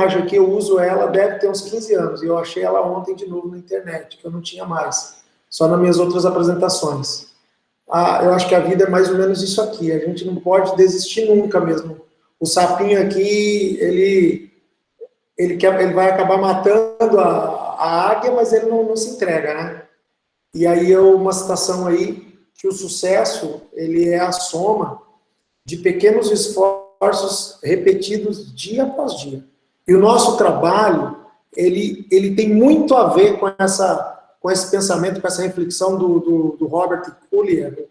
imagem aqui, eu uso ela, deve ter uns 15 anos, e eu achei ela ontem de novo na internet, que eu não tinha mais, só nas minhas outras apresentações. Eu acho que a vida é mais ou menos isso aqui, a gente não pode desistir nunca mesmo. O sapinho aqui, ele vai acabar matando a águia, mas ele não se entrega, né? E aí uma citação aí, que o sucesso, ele é a soma de pequenos esforços repetidos dia após dia. E o nosso trabalho, ele tem muito a ver com esse pensamento, com essa reflexão do Robert Collier,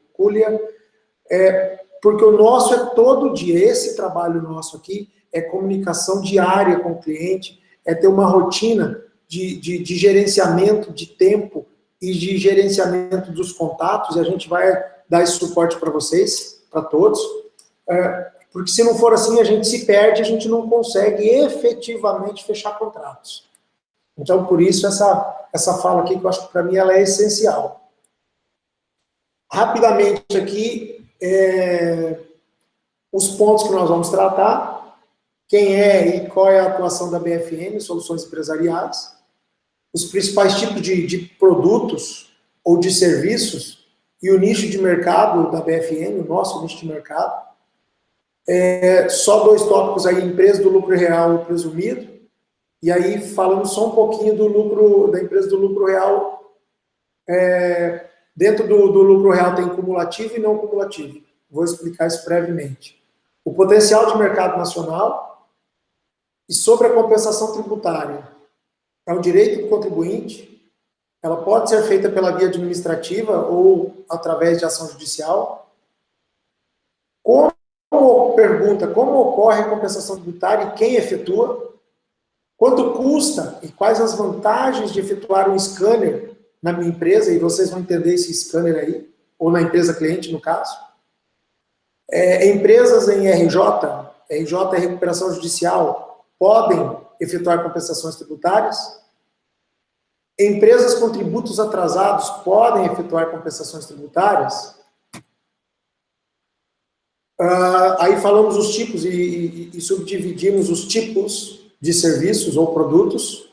porque o nosso é todo dia, esse trabalho nosso aqui é comunicação diária com o cliente, é ter uma rotina de gerenciamento de tempo e de gerenciamento dos contatos, e a gente vai dar esse suporte para vocês, para todos, porque se não for assim, a gente se perde, a gente não consegue efetivamente fechar contratos. Então, por isso, essa fala aqui, que eu acho que para mim ela é essencial. Rapidamente aqui, os pontos que nós vamos tratar, quem é e qual é a atuação da BFN, Soluções Empresariais, os principais tipos de produtos ou de serviços e o nicho de mercado da BFN, o nosso nicho de mercado. Só 2 tópicos aí, empresa do lucro real e presumido, e aí falando só um pouquinho do lucro, da empresa do lucro real. Dentro do lucro real tem cumulativo e não cumulativo. Vou explicar isso brevemente. O potencial de mercado nacional e sobre a compensação tributária. É um direito do contribuinte, ela pode ser feita pela via administrativa ou através de ação judicial. Como ocorre a compensação tributária e quem efetua? Quanto custa e quais as vantagens de efetuar um scanner na minha empresa, e vocês vão entender esse scanner aí, ou na empresa cliente, no caso. Empresas em RJ é recuperação judicial, podem efetuar compensações tributárias. Empresas com tributos atrasados podem efetuar compensações tributárias. Aí falamos os tipos e subdividimos os tipos de serviços ou produtos,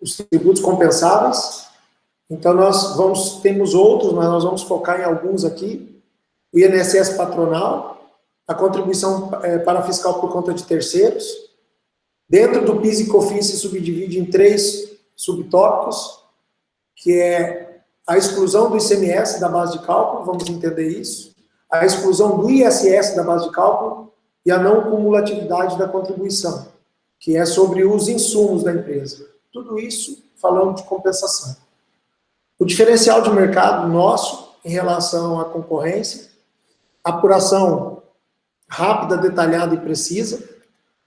os tributos compensáveis. Então, temos outros, mas nós vamos focar em alguns aqui. O INSS patronal, a contribuição para fiscal por conta de terceiros. Dentro do PIS e COFINS se subdivide em 3 subtópicos, que é a exclusão do ICMS da base de cálculo, vamos entender isso, a exclusão do ISS da base de cálculo e a não cumulatividade da contribuição, que é sobre os insumos da empresa. Tudo isso falando de compensação. O diferencial de mercado nosso em relação à concorrência, apuração rápida, detalhada e precisa,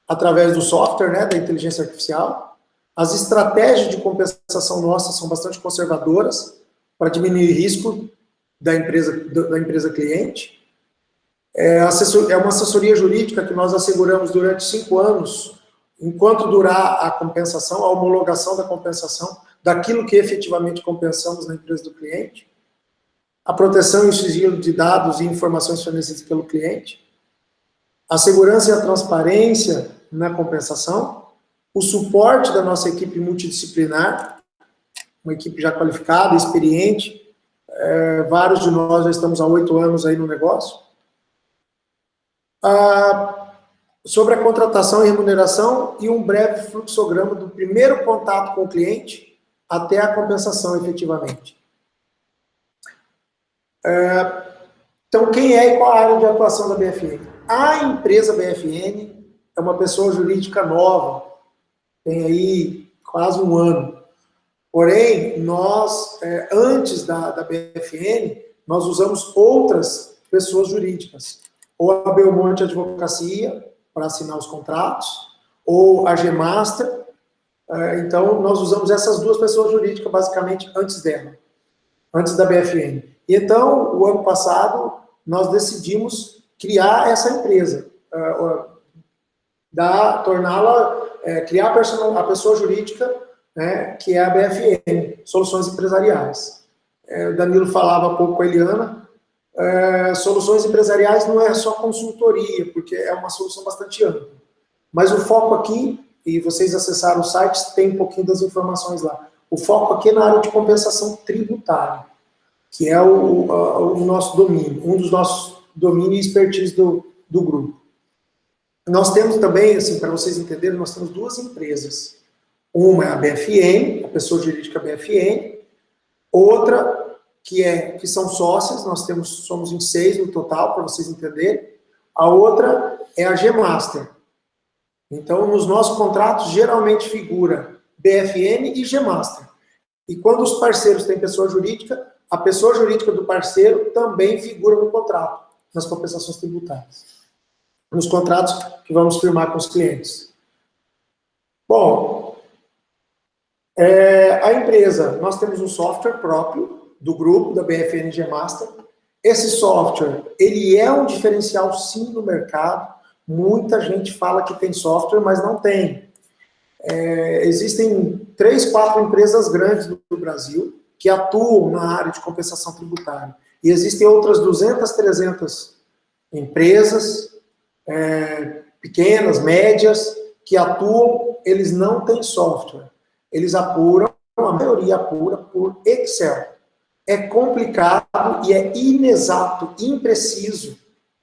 através do software, né, da inteligência artificial. As estratégias de compensação nossas são bastante conservadoras para diminuir o risco da empresa cliente. É uma assessoria jurídica que nós asseguramos durante 5 anos, enquanto durar a compensação, a homologação da compensação, daquilo que efetivamente compensamos na empresa do cliente, a proteção e o sigilo de dados e informações fornecidas pelo cliente, a segurança e a transparência na compensação, o suporte da nossa equipe multidisciplinar, uma equipe já qualificada, experiente, vários de nós já estamos há 8 anos aí no negócio. Sobre a contratação e remuneração e um breve fluxograma do primeiro contato com o cliente até a compensação, efetivamente. Então, quem é e qual a área de atuação da BFN? A empresa BFN é uma pessoa jurídica nova, tem aí quase 1 ano. Porém, nós, antes da BFN, nós usamos outras pessoas jurídicas, ou a Belmonte Advocacia, para assinar os contratos, ou a Gemaster. Então, nós usamos essas 2 pessoas jurídicas, basicamente, antes dela, antes da BFN. E então, o ano passado, nós decidimos criar essa empresa, criar a pessoa jurídica, né, que é a BFN, Soluções Empresariais. O Danilo falava há pouco com a Eliana, soluções empresariais não é só consultoria, porque é uma solução bastante ampla. Mas o foco aqui e vocês acessaram o site, tem um pouquinho das informações lá. O foco aqui é na área de compensação tributária, que é o nosso domínio, um dos nossos domínios e expertise do grupo. Nós temos também, assim, para vocês entenderem, nós temos duas empresas. Uma é a BFN, a pessoa jurídica BFN, outra que são sócias, somos em 6 no total, para vocês entenderem. A outra é a G-Master. Então, nos nossos contratos, geralmente figura BFN e G-Master. E quando os parceiros têm pessoa jurídica, a pessoa jurídica do parceiro também figura no contrato, nas compensações tributárias. Nos contratos que vamos firmar com os clientes. Bom, a empresa, nós temos um software próprio do grupo, da BFN G-Master. Esse software, ele é um diferencial sim no mercado. Muita gente fala que tem software, mas não tem. Existem 3, 4 empresas grandes do Brasil que atuam na área de compensação tributária. E existem outras 200, 300 empresas, pequenas, médias, que atuam, eles não têm software. Eles apuram, a maioria apura por Excel. É complicado e é inexato, impreciso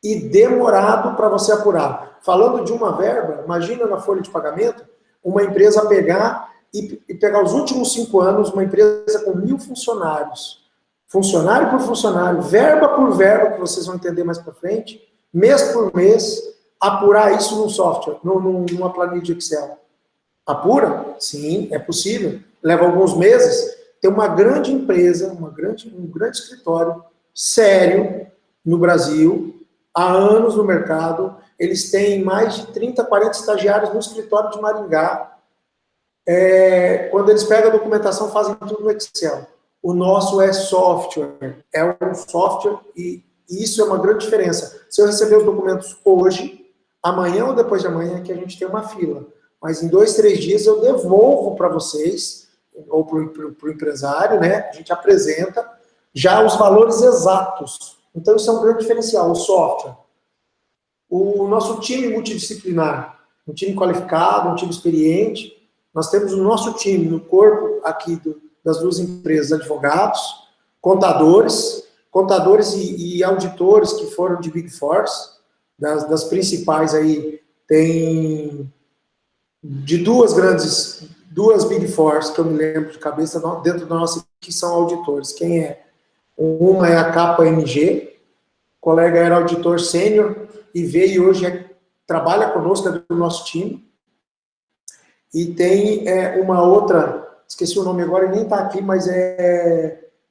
e demorado para você apurar. Falando de uma verba, imagina na folha de pagamento, uma empresa pegar e pegar os últimos 5 anos, uma empresa com 1.000 funcionários, funcionário por funcionário, verba por verba, que vocês vão entender mais para frente, mês por mês, apurar isso num software, numa planilha de Excel. Apura? Sim, é possível. Leva alguns meses. Tem uma grande empresa, um grande escritório sério no Brasil, há anos no mercado. Eles têm mais de 30, 40 estagiários no escritório de Maringá. Quando eles pegam a documentação, fazem tudo no Excel. O nosso é software. É um software e isso é uma grande diferença. Se eu receber os documentos hoje, amanhã ou depois de amanhã, é que a gente tem uma fila. Mas em 2, 3 dias eu devolvo para vocês, ou para o empresário, né? A gente apresenta já os valores exatos. Então isso é um grande diferencial, o software. O nosso time multidisciplinar, um time qualificado, um time experiente. Nós temos o nosso time no corpo aqui das duas empresas, advogados, contadores e auditores que foram de Big Four, das principais aí, tem de duas Big Four, que eu me lembro de cabeça, dentro da nossa, que são auditores. Quem é? Uma é a KPMG, o colega era auditor sênior e veio hoje, trabalha conosco, é do nosso time. E tem uma outra, esqueci o nome agora e nem está aqui, mas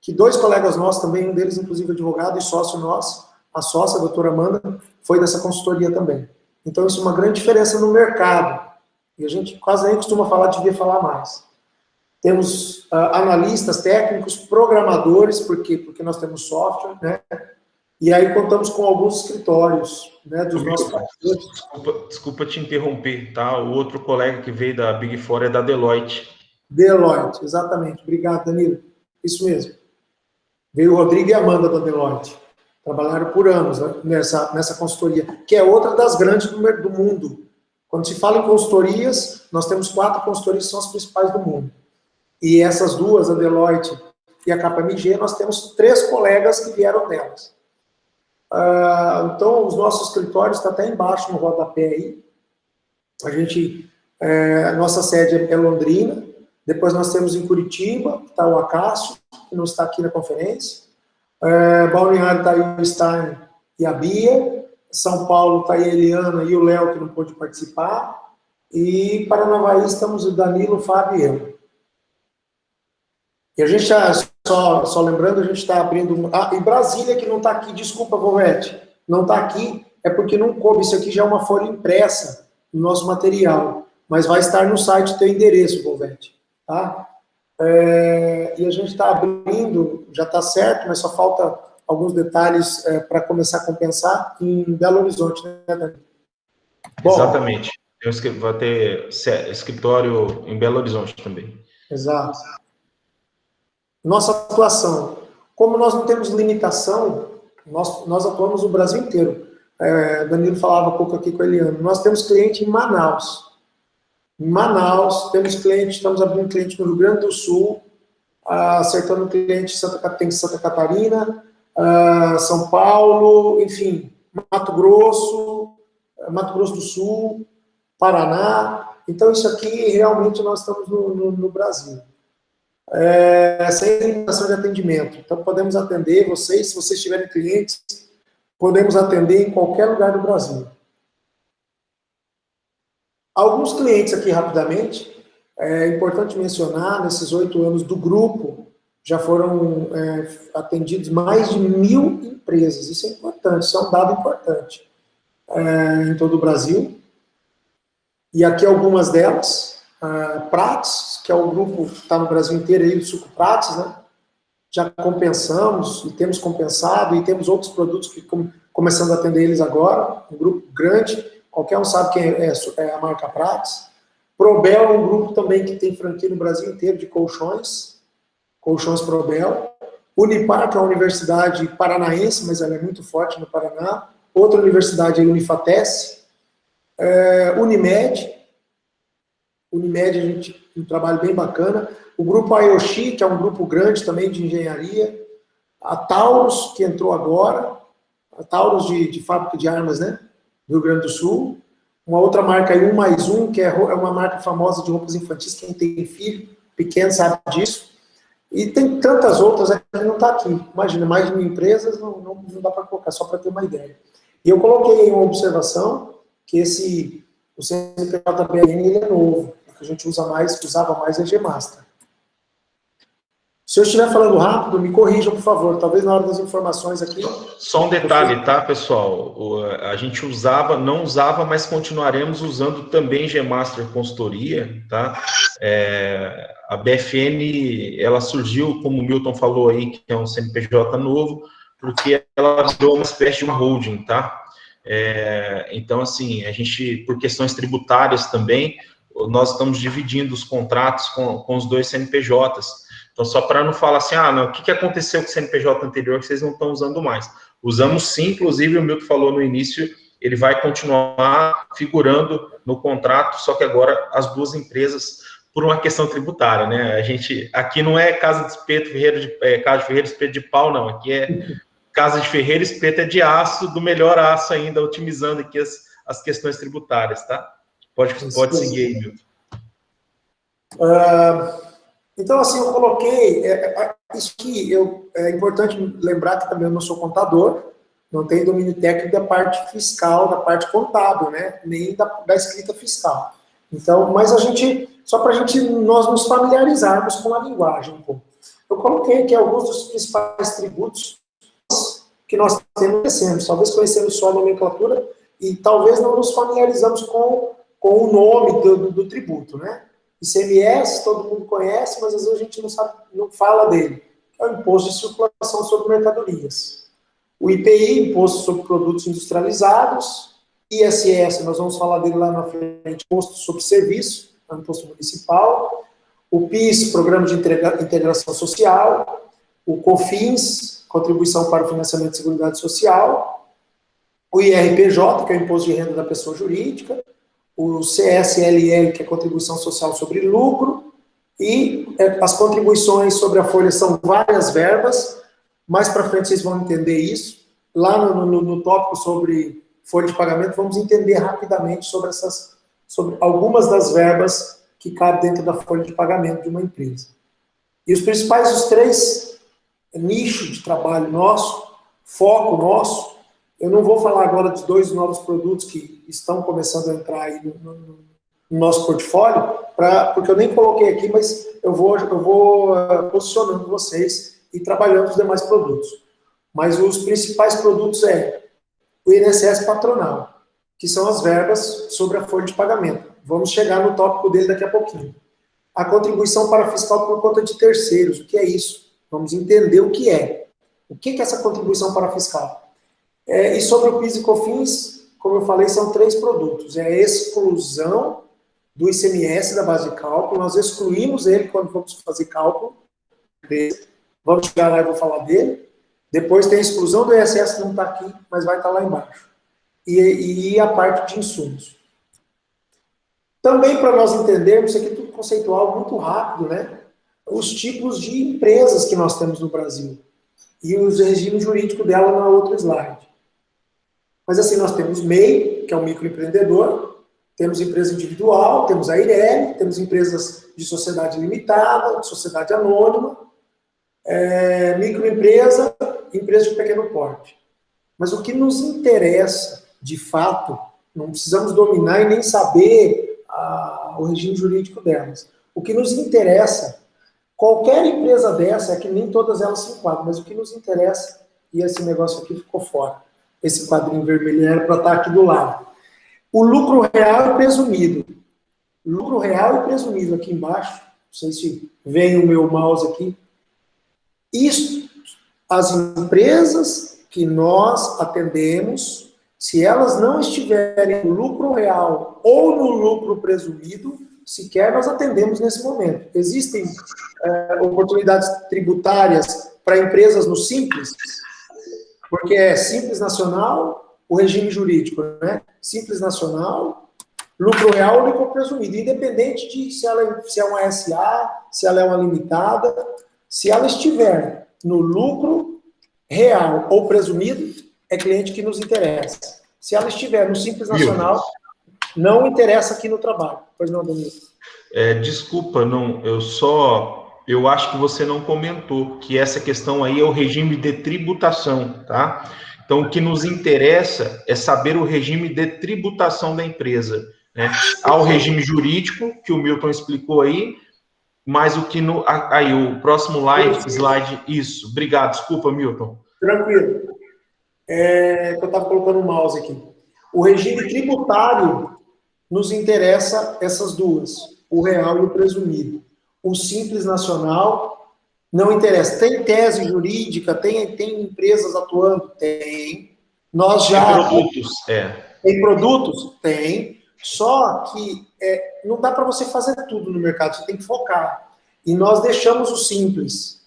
que 2 colegas nossos também, um deles inclusive advogado e sócio nosso, a sócia, a doutora Amanda, foi dessa consultoria também. Então isso é uma grande diferença no mercado. E a gente quase nem costuma falar, devia falar mais. Temos analistas técnicos, programadores, porque nós temos software, né? E aí contamos com alguns escritórios, né, dos nossos parceiros. Desculpa te interromper, tá? O outro colega que veio da Big Four é da Deloitte. Deloitte, exatamente. Obrigado, Danilo. Isso mesmo. Veio o Rodrigo e a Amanda da Deloitte. Trabalharam por anos, né, nessa consultoria, que é outra das grandes do mundo. Quando se fala em consultorias, nós temos 4 consultorias que são as principais do mundo. E essas duas, a Deloitte e a KPMG, nós temos 3 colegas que vieram delas. Então, os nossos escritórios estão até embaixo no rodapé aí. A nossa sede é Londrina. Depois nós temos em Curitiba, que está o Acácio, que não está aqui na conferência. Balneário está aí o Stein e a Bia. São Paulo está aí a Eliana e o Léo, que não pôde participar. E Paranavaí estamos o Danilo, o Fábio e eu. E a gente está, só lembrando, a gente está abrindo... e Brasília, que não está aqui, desculpa, Volvete, não está aqui, é porque não coube. Isso aqui já é uma folha impressa no nosso material, mas vai estar no site teu endereço, Volvete. Tá? E a gente está abrindo, já está certo, mas só falta alguns detalhes para começar a compensar em Belo Horizonte, né, Dani? Bom, exatamente. Vai ter escritório em Belo Horizonte também. Exato. Nossa atuação. Como nós não temos limitação, nós atuamos no Brasil inteiro. Danilo falava há pouco aqui com a Eliana. Nós temos cliente em Manaus. em Manaus, temos cliente, estamos abrindo cliente no Rio Grande do Sul, acertando cliente em Santa Catarina, São Paulo, enfim, Mato Grosso do Sul, Paraná. Então, isso aqui, realmente, nós estamos no Brasil. Sem limitação de atendimento. Então, podemos atender vocês, se vocês tiverem clientes, podemos atender em qualquer lugar do Brasil. Alguns clientes aqui, rapidamente, é importante mencionar, nesses 8 anos do grupo, já foram atendidos mais de 1.000 empresas. Isso é importante, isso é um dado importante em todo o Brasil. E aqui algumas delas, Prates, que é o grupo que está no Brasil inteiro, aí, o Suco Prates, né? Já compensamos, e temos compensado, e temos outros produtos que começando a atender eles agora, um grupo grande, qualquer um sabe quem é a marca Prates. Probel é um grupo também que tem franquia no Brasil inteiro de colchões Probel. Unipar, que é uma universidade paranaense, mas ela é muito forte no Paraná. Outra universidade é a Unifatesse. Unimed, a gente tem um trabalho bem bacana. O grupo Ayoshi, que é um grupo grande também de engenharia. A Taurus, que entrou agora. A Taurus de fábrica de armas, né? Do Rio Grande do Sul. Uma outra marca aí, 1+1, que é uma marca famosa de roupas infantis. Quem tem filho pequeno sabe disso. E tem tantas outras que não está aqui. Imagina, mais de 1.000 empresas, não dá para colocar, só para ter uma ideia. E eu coloquei aí uma observação, que o CNPJ-BRN ele é novo. O que a gente usava mais é Gmaster. Se eu estiver falando rápido, me corrijam, por favor. Talvez na hora das informações aqui... Só um detalhe, tá, pessoal? A gente não usava, mas continuaremos usando também Gmaster Consultoria, tá? A BFN, ela surgiu, como o Milton falou aí, que é um CNPJ novo, porque ela virou uma espécie de uma holding, tá? Então, assim, a gente, por questões tributárias também, nós estamos dividindo os contratos com os 2 CNPJs. Então, só para não falar assim, não, o que aconteceu com o CNPJ anterior que vocês não estão usando mais? Usamos sim, inclusive o Milton falou no início, ele vai continuar figurando no contrato, só que agora as 2 empresas, por uma questão tributária, né? A gente, aqui não é casa de espeto, casa de ferreiro, espeto de pau, não. Aqui é casa de ferreiro, espeto é de aço, do melhor aço ainda, otimizando aqui as questões tributárias, tá? Pode seguir aí, Milton. Então, assim, eu coloquei, isso aqui, é importante lembrar que também eu não sou contador, não tenho domínio técnico da parte fiscal, da parte contábil, né, nem da escrita fiscal. Então, mas só para nós nos familiarizarmos com a linguagem um pouco. Eu coloquei aqui alguns dos principais tributos que nós temos, talvez conhecemos só a nomenclatura e talvez não nos familiarizamos com o nome do tributo, né? ICMS, todo mundo conhece, mas às vezes a gente não fala dele. É o Imposto de Circulação sobre Mercadorias. O IPI, Imposto sobre Produtos Industrializados. ISS, nós vamos falar dele lá na frente, Imposto sobre Serviço, é um imposto municipal. O PIS, Programa de Integração Social. O COFINS, Contribuição para o Financiamento de Seguridade Social. O IRPJ, que é o Imposto de Renda da Pessoa Jurídica. O CSLL, que é Contribuição Social sobre Lucro, e as contribuições sobre a folha são várias verbas, mais para frente vocês vão entender isso. Lá no tópico sobre folha de pagamento, vamos entender rapidamente sobre algumas das verbas que cabem dentro da folha de pagamento de uma empresa. E os 3 nichos de trabalho nosso, foco nosso, eu não vou falar agora dos 2 novos produtos que estão começando a entrar aí no nosso portfólio, porque eu nem coloquei aqui, mas eu vou posicionando vocês e trabalhando os demais produtos. Mas os principais produtos o INSS patronal, que são as verbas sobre a folha de pagamento. Vamos chegar no tópico dele daqui a pouquinho. A contribuição para fiscal por conta de terceiros, o que é isso? Vamos entender o que é. O que é essa contribuição para fiscal? E sobre o PIS e COFINS, como eu falei, são 3 produtos. É a exclusão do ICMS da base de cálculo. Nós excluímos ele quando vamos fazer cálculo. Vamos chegar lá e vou falar dele. Depois tem a exclusão do ISS, que não está aqui, mas vai estar lá embaixo. E a parte de insumos. Também para nós entendermos, isso aqui é tudo conceitual, muito rápido, né? Os tipos de empresas que nós temos no Brasil e os regimes jurídicos dela na outra slide. Mas assim, nós temos MEI, que é o microempreendedor, temos empresa individual, temos a IREL, temos empresas de sociedade limitada, de sociedade anônima, microempresa, empresa de pequeno porte. Mas o que nos interessa, de fato, não precisamos dominar e nem saber o regime jurídico delas. O que nos interessa, qualquer empresa dessa, é que nem todas elas se enquadram, mas o que nos interessa, e esse negócio aqui ficou fora, esse quadrinho vermelho era para estar aqui do lado. O lucro real e presumido. Lucro real e presumido aqui embaixo, não sei se vem o meu mouse aqui. Isso, as empresas que nós atendemos, se elas não estiverem no lucro real ou no lucro presumido, sequer nós atendemos nesse momento. Existem oportunidades tributárias para empresas no Simples, porque é Simples Nacional, o regime jurídico, né? Simples Nacional, lucro real ou lucro presumido, independente de se é uma SA, se ela é uma limitada, se ela estiver no lucro real ou presumido, é cliente que nos interessa. Se ela estiver no Simples Nacional, não interessa aqui no trabalho. Pois não, Danilo? Desculpa, não, eu acho que você não comentou que essa questão aí é o regime de tributação, tá? Então, o que nos interessa é saber o regime de tributação da empresa, né? Há o regime jurídico, que o Milton explicou aí, mas o que aí, o próximo slide, isso. Obrigado, desculpa, Milton. Tranquilo. Eu estava colocando o mouse aqui. O regime tributário nos interessa essas duas, o real e o presumido. O Simples Nacional não interessa. Tem tese jurídica, tem empresas atuando? Tem. Nós já... Tem produtos, Tem produtos? Tem. Só que não dá para você fazer tudo no mercado, você tem que focar. E nós deixamos o Simples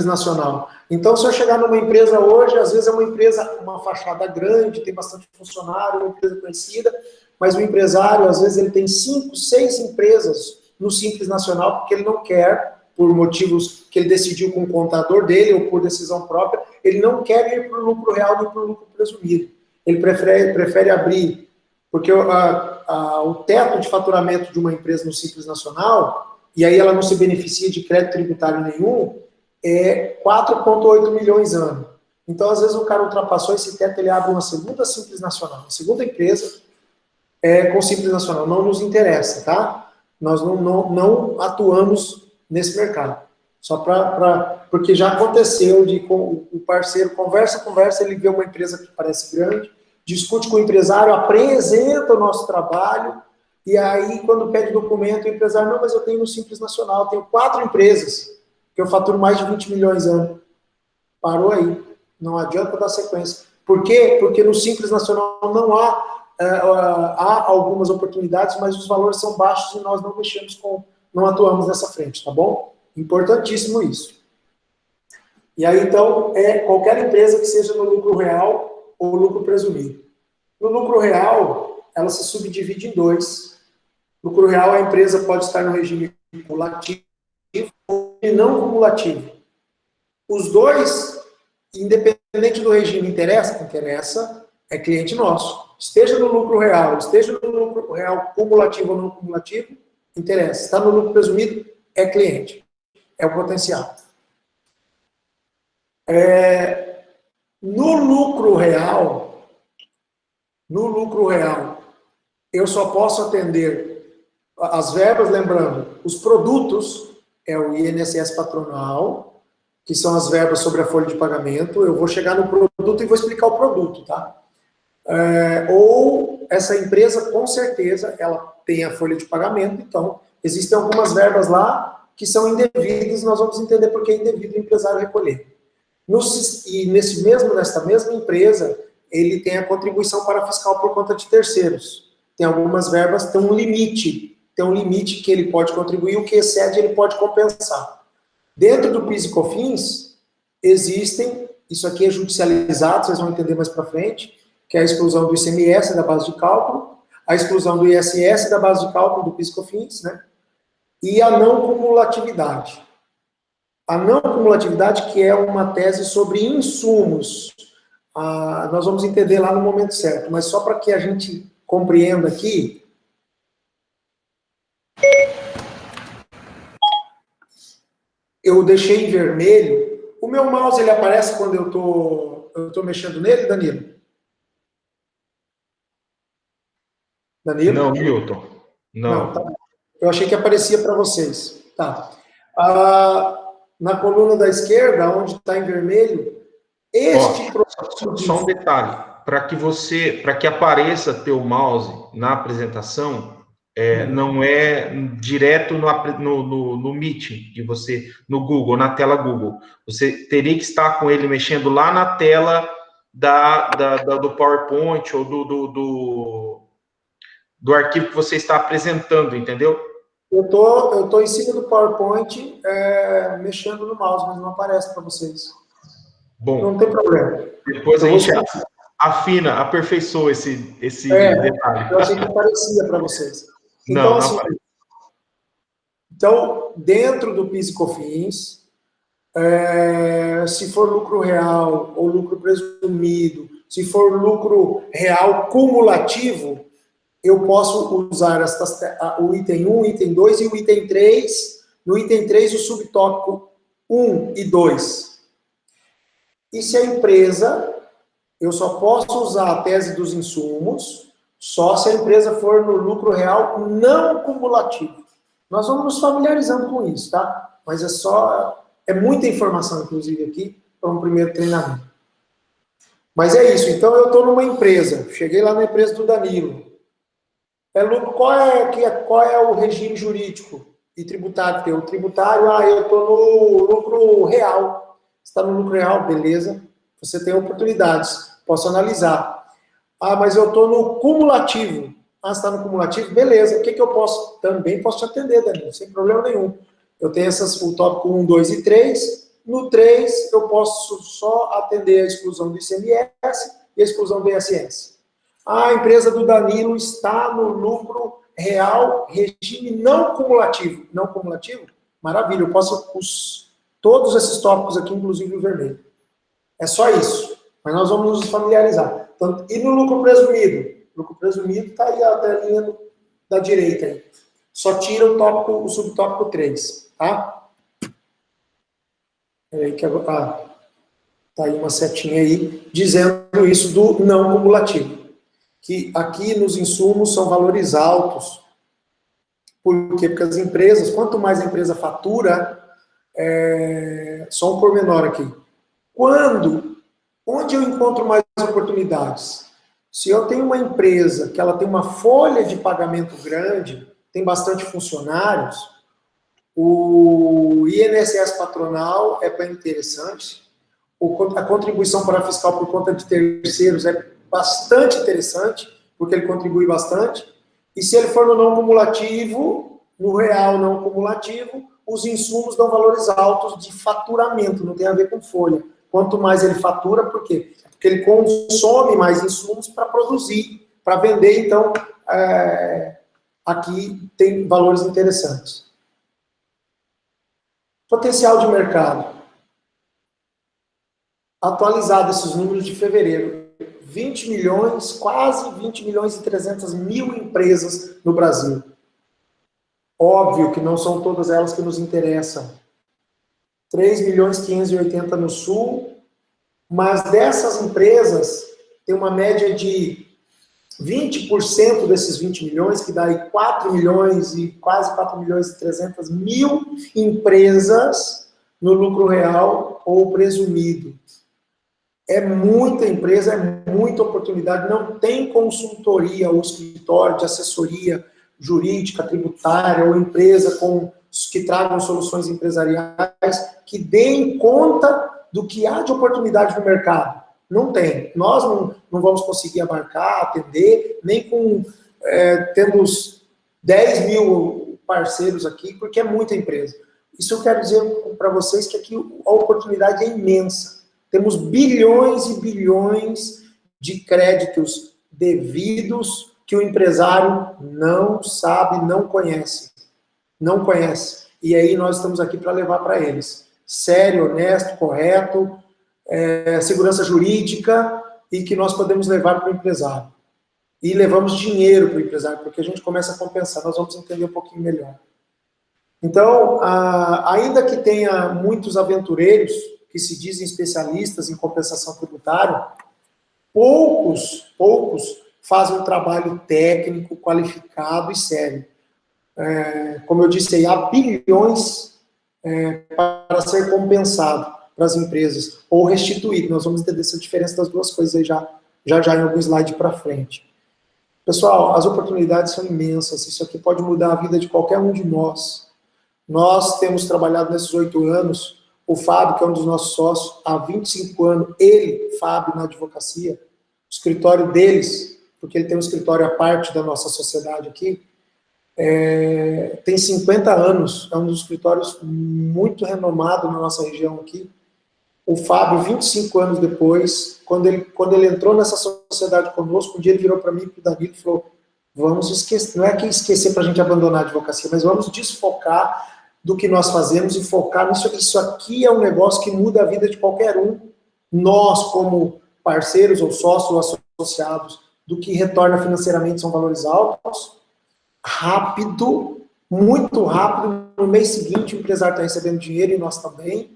Nacional. Então, se eu chegar numa empresa hoje, às vezes é uma empresa, uma fachada grande, tem bastante funcionário, uma empresa conhecida, mas o empresário, às vezes, ele tem 5, 6 empresas no Simples Nacional, porque ele não quer, por motivos que ele decidiu com o contador dele, ou por decisão própria, ele não quer ir para o lucro real nem para o lucro presumido. Ele prefere abrir, porque o teto de faturamento de uma empresa no Simples Nacional, e aí ela não se beneficia de crédito tributário nenhum, é 4,8 milhões ano. Então, às vezes, o cara ultrapassou esse teto, ele abre uma segunda Simples Nacional, uma segunda empresa com Simples Nacional. Não nos interessa, tá? Nós não atuamos nesse mercado. Só porque já aconteceu de o parceiro conversa, ele vê uma empresa que parece grande, discute com o empresário, apresenta o nosso trabalho, e aí, quando pede documento, o empresário, não, mas eu tenho no Simples Nacional, eu tenho 4 empresas, que eu faturo mais de 20 milhões ano. Parou aí. Não adianta dar sequência. Por quê? Porque no Simples Nacional não há algumas oportunidades, mas os valores são baixos e nós não atuamos nessa frente, tá bom? Importantíssimo isso. E aí, então, qualquer empresa que seja no lucro real ou lucro presumido. No lucro real, ela se subdivide em 2. Lucro real, a empresa pode estar no regime cumulativo ou não cumulativo. Os dois, independente do regime, interessa, é cliente nosso. Esteja no lucro real, esteja no lucro real cumulativo ou não cumulativo, interessa. Está no lucro presumido, é cliente. É o potencial. No lucro real, eu só posso atender as verbas, lembrando, os produtos é o INSS patronal, que são as verbas sobre a folha de pagamento. Eu vou chegar no produto e vou explicar o produto, tá? Ou essa empresa, com certeza, ela tem a folha de pagamento, então existem algumas verbas lá que são indevidas, nós vamos entender por que é indevido o empresário recolher. E nesta mesma empresa, ele tem a contribuição para fiscal por conta de terceiros. Tem algumas verbas, tem um limite que ele pode contribuir, o que excede ele pode compensar. Dentro do PIS e COFINS, existem, isso aqui é judicializado, vocês vão entender mais para frente, que é a exclusão do ICMS da base de cálculo. a exclusão do ISS, da base de cálculo do PIS/COFINS, né? E a não cumulatividade. A não cumulatividade, que é uma tese sobre insumos. Nós vamos entender lá no momento certo, mas só para que a gente compreenda aqui, eu deixei em vermelho. O meu mouse, ele aparece quando eu tô mexendo nele, Danilo? Danilo? Não, Milton. Não. Tá. Eu achei que aparecia para vocês. Tá. Na coluna da esquerda, onde está em vermelho, só um detalhe. Para que apareça teu mouse na apresentação, não é direto no Meet, que você, no Google, na tela Google. Você teria que estar com ele mexendo lá na tela do PowerPoint ou do arquivo que você está apresentando, entendeu? Eu tô em cima do PowerPoint mexendo no mouse, mas não aparece para vocês. Bom, não tem problema. Depois a gente afina, aperfeiçoa esse detalhe. Eu achei que aparecia para vocês. Então, não, assim, então, dentro do PIS e COFINS, se for lucro real ou lucro presumido, se for lucro real cumulativo, eu posso usar o item 1, o item 2 e o item 3. No item 3, o subtópico 1 e 2. E se a empresa, eu só posso usar a tese dos insumos, só se a empresa for no lucro real não cumulativo. Nós vamos nos familiarizando com isso, tá? Mas é muita informação, inclusive, aqui, para um primeiro treinamento. Mas é isso, então eu estou numa empresa, cheguei lá na empresa do Danilo. Qual é o regime jurídico e tributário? Tem o tributário, eu estou no lucro real. Você está no lucro real, beleza. Você tem oportunidades, posso analisar. Mas eu estou no cumulativo. Você está no cumulativo? Beleza. O que eu posso? Também posso te atender, Danilo, sem problema nenhum. Eu tenho o tópico 1, 2 e 3. No 3, eu posso só atender a exclusão do ICMS e a exclusão do ISS. A empresa do Danilo está no lucro real, regime não cumulativo. Não cumulativo? Maravilha, eu posso todos esses tópicos aqui, inclusive o vermelho. É só isso. Mas nós vamos nos familiarizar. Então, e no lucro presumido? O lucro presumido está aí a telinha da direita. Aí. Só tira o subtópico 3. Tá? Tá aí uma setinha aí, dizendo isso do não cumulativo. Que aqui nos insumos são valores altos. Por quê? Porque as empresas, quanto mais a empresa fatura, só um pormenor aqui. Onde eu encontro mais oportunidades? Se eu tenho uma empresa que ela tem uma folha de pagamento grande, tem bastante funcionários, o INSS patronal é bem interessante, a contribuição para fiscal por conta de terceiros é bastante interessante, porque ele contribui bastante, e se ele for no não cumulativo, no real não cumulativo, os insumos dão valores altos de faturamento, não tem a ver com folha. Quanto mais ele fatura, por quê? Porque ele consome mais insumos para produzir, para vender, então, aqui tem valores interessantes. Potencial de mercado. Atualizado esses números de fevereiro. 20 milhões, quase 20 milhões e 300 mil empresas no Brasil. Óbvio que não são todas elas que nos interessam. 3 milhões e 580 no Sul, mas dessas empresas, tem uma média de 20% desses 20 milhões, que dá aí 4 milhões e quase 4 milhões e 300 mil empresas no lucro real ou presumido. É muita empresa, é muita oportunidade, não tem consultoria ou escritório de assessoria jurídica, tributária ou empresa que tragam soluções empresariais que deem conta do que há de oportunidade no mercado. Não tem. Nós não vamos conseguir abarcar, atender, nem tendo os 10 mil parceiros aqui, porque é muita empresa. Isso eu quero dizer para vocês que aqui a oportunidade é imensa. Temos bilhões e bilhões de créditos devidos que o empresário não sabe, não conhece. Não conhece. E aí nós estamos aqui para levar para eles. Sério, honesto, correto, segurança jurídica, e que nós podemos levar para o empresário. E levamos dinheiro para o empresário, porque a gente começa a compensar. Nós vamos entender um pouquinho melhor. Então, ainda que tenha muitos aventureiros que se dizem especialistas em compensação tributária, poucos fazem um trabalho técnico, qualificado e sério. Como eu disse, há bilhões para ser compensado para as empresas, ou restituído. Nós vamos entender essa diferença das duas coisas aí já em algum slide para frente. Pessoal, as oportunidades são imensas, isso aqui pode mudar a vida de qualquer um de nós. Nós temos trabalhado nesses 8 anos, o Fábio, que é um dos nossos sócios, há 25 anos, ele, Fábio, na advocacia, o escritório deles, porque ele tem um escritório à parte da nossa sociedade aqui, tem 50 anos, é um dos escritórios muito renomado na nossa região aqui. O Fábio, 25 anos depois, quando ele entrou nessa sociedade conosco, um dia ele virou para mim e para o Danilo e falou, vamos esquecer, não é que esquecer para a gente abandonar a advocacia, mas vamos desfocar do que nós fazemos e focar nisso. Isso aqui é um negócio que muda a vida de qualquer um. Nós, como parceiros ou sócios ou associados, do que retorna financeiramente são valores altos, rápido, muito rápido, no mês seguinte o empresário está recebendo dinheiro e nós também,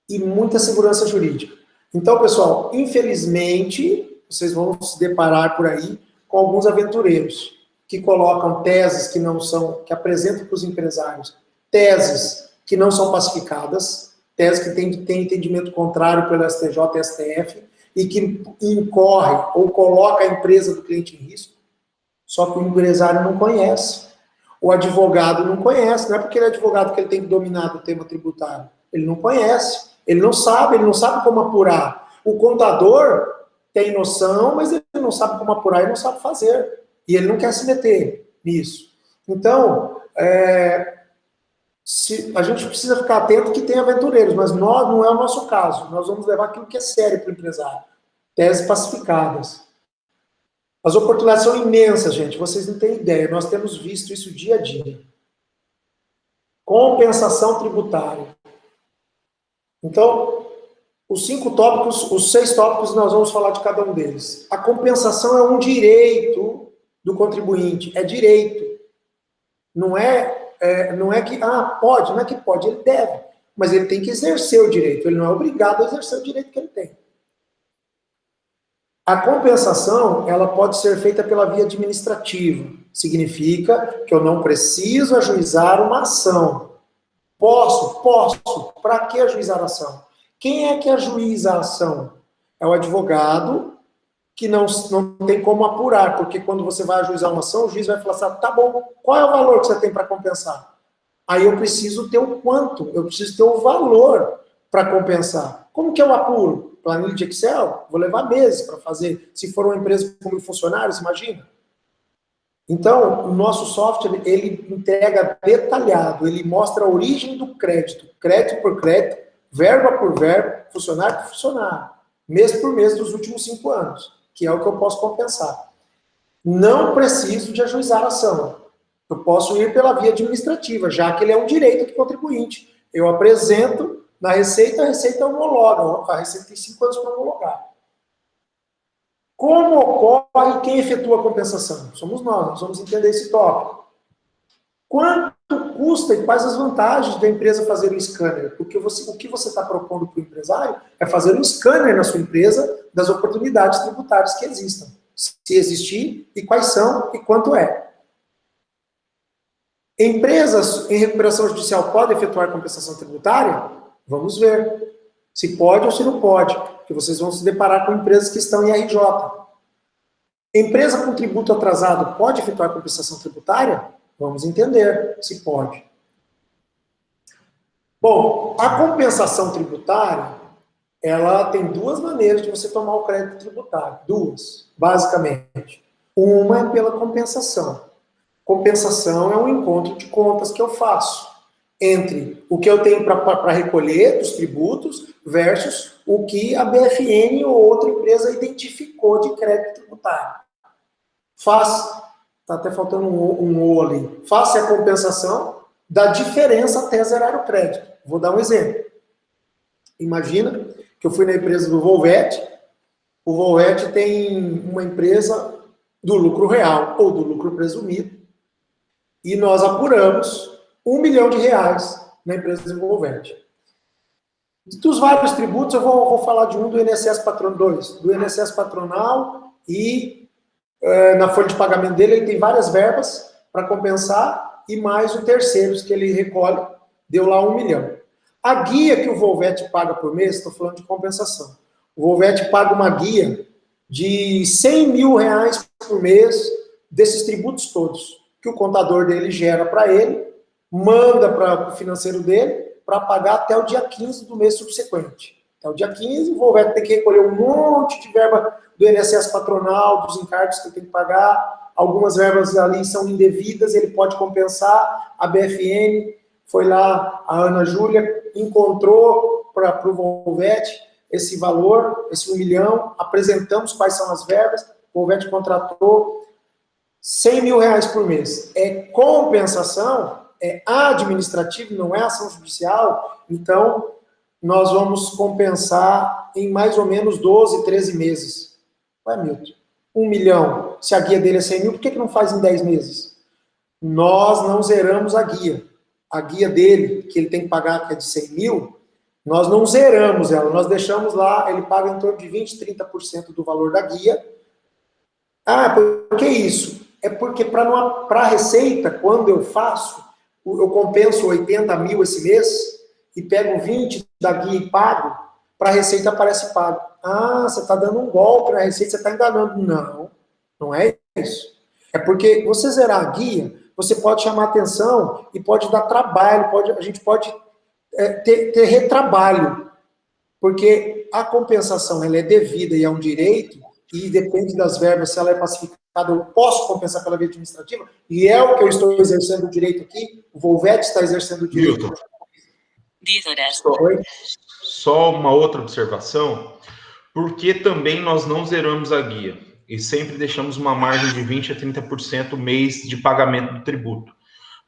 e muita segurança jurídica. Então, pessoal, infelizmente, vocês vão se deparar por aí com alguns aventureiros que colocam teses que não são, que apresentam para os empresários teses que não são pacificadas, teses que têm entendimento contrário pelo STJ e STF, e que incorre ou coloca a empresa do cliente em risco, só que o empresário não conhece. O advogado não conhece, não é porque ele é advogado que ele tem que dominar o tema tributário. Ele não conhece, ele não sabe como apurar. O contador tem noção, mas ele não sabe como apurar e não sabe fazer. E ele não quer se meter nisso. Então, a gente precisa ficar atento que tem aventureiros, mas não é o nosso caso. Nós vamos levar aquilo que é sério para o empresário. Teses pacificadas. As oportunidades são imensas, gente. Vocês não têm ideia. Nós temos visto isso dia a dia. Compensação tributária. Então, os 6 tópicos, nós vamos falar de cada um deles. A compensação é um direito do contribuinte. É direito. Não é que, pode, não é que pode, ele deve. Mas ele tem que exercer o direito. Ele não é obrigado a exercer o direito que ele tem. A compensação, ela pode ser feita pela via administrativa. Significa que eu não preciso ajuizar uma ação. Posso. Para que ajuizar a ação? Quem é que ajuiza a ação? É o advogado que não tem como apurar, porque quando você vai ajuizar uma ação, o juiz vai falar assim, tá bom, qual é o valor que você tem para compensar? Aí eu preciso ter o quanto, eu preciso ter o valor para compensar. Como que eu apuro? Planilha de Excel? Vou levar meses para fazer. Se for uma empresa com 1000 funcionários, imagina. Então, o nosso software, ele entrega detalhado, ele mostra a origem do crédito por crédito, verba por verba, funcionário por funcionário, mês por mês dos últimos 5 anos, que é o que eu posso compensar. Não preciso de ajuizar a ação. Eu posso ir pela via administrativa, já que ele é um direito do contribuinte. Eu apresento na Receita, a Receita homologa. A Receita tem 5 anos para homologar. Como ocorre quem efetua a compensação? Somos nós vamos entender esse tópico. Quanto custa e quais as vantagens da empresa fazer um scanner? Porque o que você está propondo para o empresário é fazer um scanner na sua empresa das oportunidades tributárias que existam. Se existir, e quais são, e quanto é. Empresas em recuperação judicial podem efetuar compensação tributária? Vamos ver se pode ou se não pode, porque vocês vão se deparar com empresas que estão em RJ. Empresa com tributo atrasado pode efetuar compensação tributária? Vamos entender se pode. Bom, a compensação tributária, ela tem 2 maneiras de você tomar o crédito tributário. 2, basicamente. Uma é pela compensação. Compensação é um encontro de contas que eu faço entre o que eu tenho para recolher dos tributos versus o que a BFN ou outra empresa identificou de crédito tributário. Está até faltando um O ali, face a compensação da diferença até zerar o crédito. Vou dar um exemplo. Imagina que eu fui na empresa do Volvete, o Volvete tem uma empresa do lucro real ou do lucro presumido, e nós apuramos R$1 milhão na empresa do Volvete. Dos vários tributos, eu vou falar de um do INSS patronal, do INSS patronal, e na folha de pagamento dele ele tem várias verbas para compensar, e mais o terceiros que ele recolhe, deu lá R$1 milhão. A guia que o Volvete paga por mês, estou falando de compensação, o Volvete paga uma guia de R$100 mil por mês desses tributos todos, que o contador dele gera para ele, manda para o financeiro dele, para pagar até o dia 15 do mês subsequente. Até o dia 15, o Volvete tem que recolher um monte de verba do INSS patronal, dos encargos que ele tem que pagar, algumas verbas ali são indevidas, ele pode compensar, a BFN foi lá, a Ana Júlia encontrou para o Volvete esse valor, esse R$1 milhão, apresentamos quais são as verbas, o Volvete contratou R$100 mil por mês. É compensação, é administrativo, não é ação judicial, então nós vamos compensar em mais ou menos 12, 13 meses. Ué, Milton, R$1 milhão, se a guia dele é 100 mil, por que não faz em 10 meses? Nós não zeramos a guia. A guia dele, que ele tem que pagar, que é de 100 mil, nós não zeramos ela, nós deixamos lá, ele paga em torno de 20%, 30% do valor da guia. Ah, por que isso? É porque para a Receita, quando eu faço, eu compenso 80 mil esse mês, e pego 20 da guia e pago, para a Receita aparece pago. Ah, você está dando um golpe na Receita, você está enganando. Não, não é isso. É porque você zerar a guia, você pode chamar atenção e pode dar trabalho, a gente pode ter retrabalho, porque a compensação ela é devida e é um direito, e depende das verbas, se ela é pacificada, eu posso compensar pela via administrativa, e é o que eu estou exercendo o direito aqui, o Volvete está exercendo o direito. Só uma outra observação, porque também nós não zeramos a guia, e sempre deixamos uma margem de 20% a 30% mês de pagamento do tributo.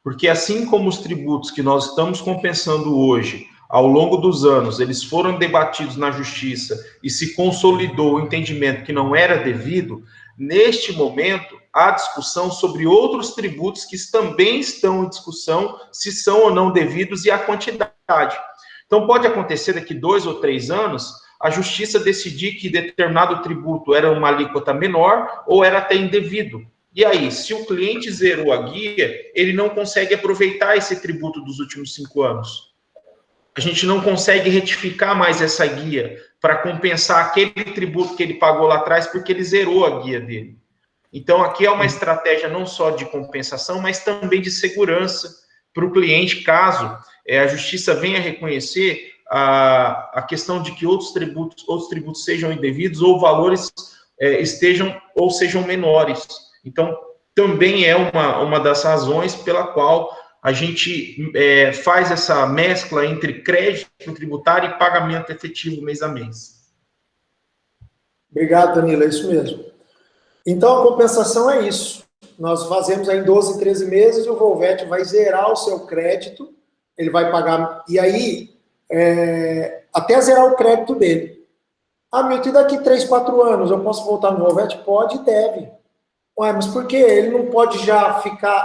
Porque assim como os tributos que nós estamos compensando hoje, ao longo dos anos, eles foram debatidos na justiça e se consolidou o entendimento que não era devido, neste momento, há discussão sobre outros tributos que também estão em discussão se são ou não devidos e a quantidade. Então, pode acontecer daqui 2 ou 3 anos, a justiça decidir que determinado tributo era uma alíquota menor ou era até indevido. E aí, se o cliente zerou a guia, ele não consegue aproveitar esse tributo dos últimos 5 anos. A gente não consegue retificar mais essa guia para compensar aquele tributo que ele pagou lá atrás, porque ele zerou a guia dele. Então, aqui é uma estratégia não só de compensação, mas também de segurança para o cliente, caso a justiça venha reconhecer a questão de que outros tributos sejam indevidos ou valores sejam menores. Então, também é uma das razões pela qual a gente faz essa mescla entre crédito tributário e pagamento efetivo mês a mês. Obrigado, Danilo, é isso mesmo. Então, a compensação é isso. Nós fazemos aí em 12, 13 meses e o Volvete vai zerar o seu crédito, ele vai pagar, e aí, até zerar o crédito dele. Ah, Milton, e daqui 3, 4 anos eu posso voltar no Volvete? Pode e deve. Ué, mas por quê? Ele não pode já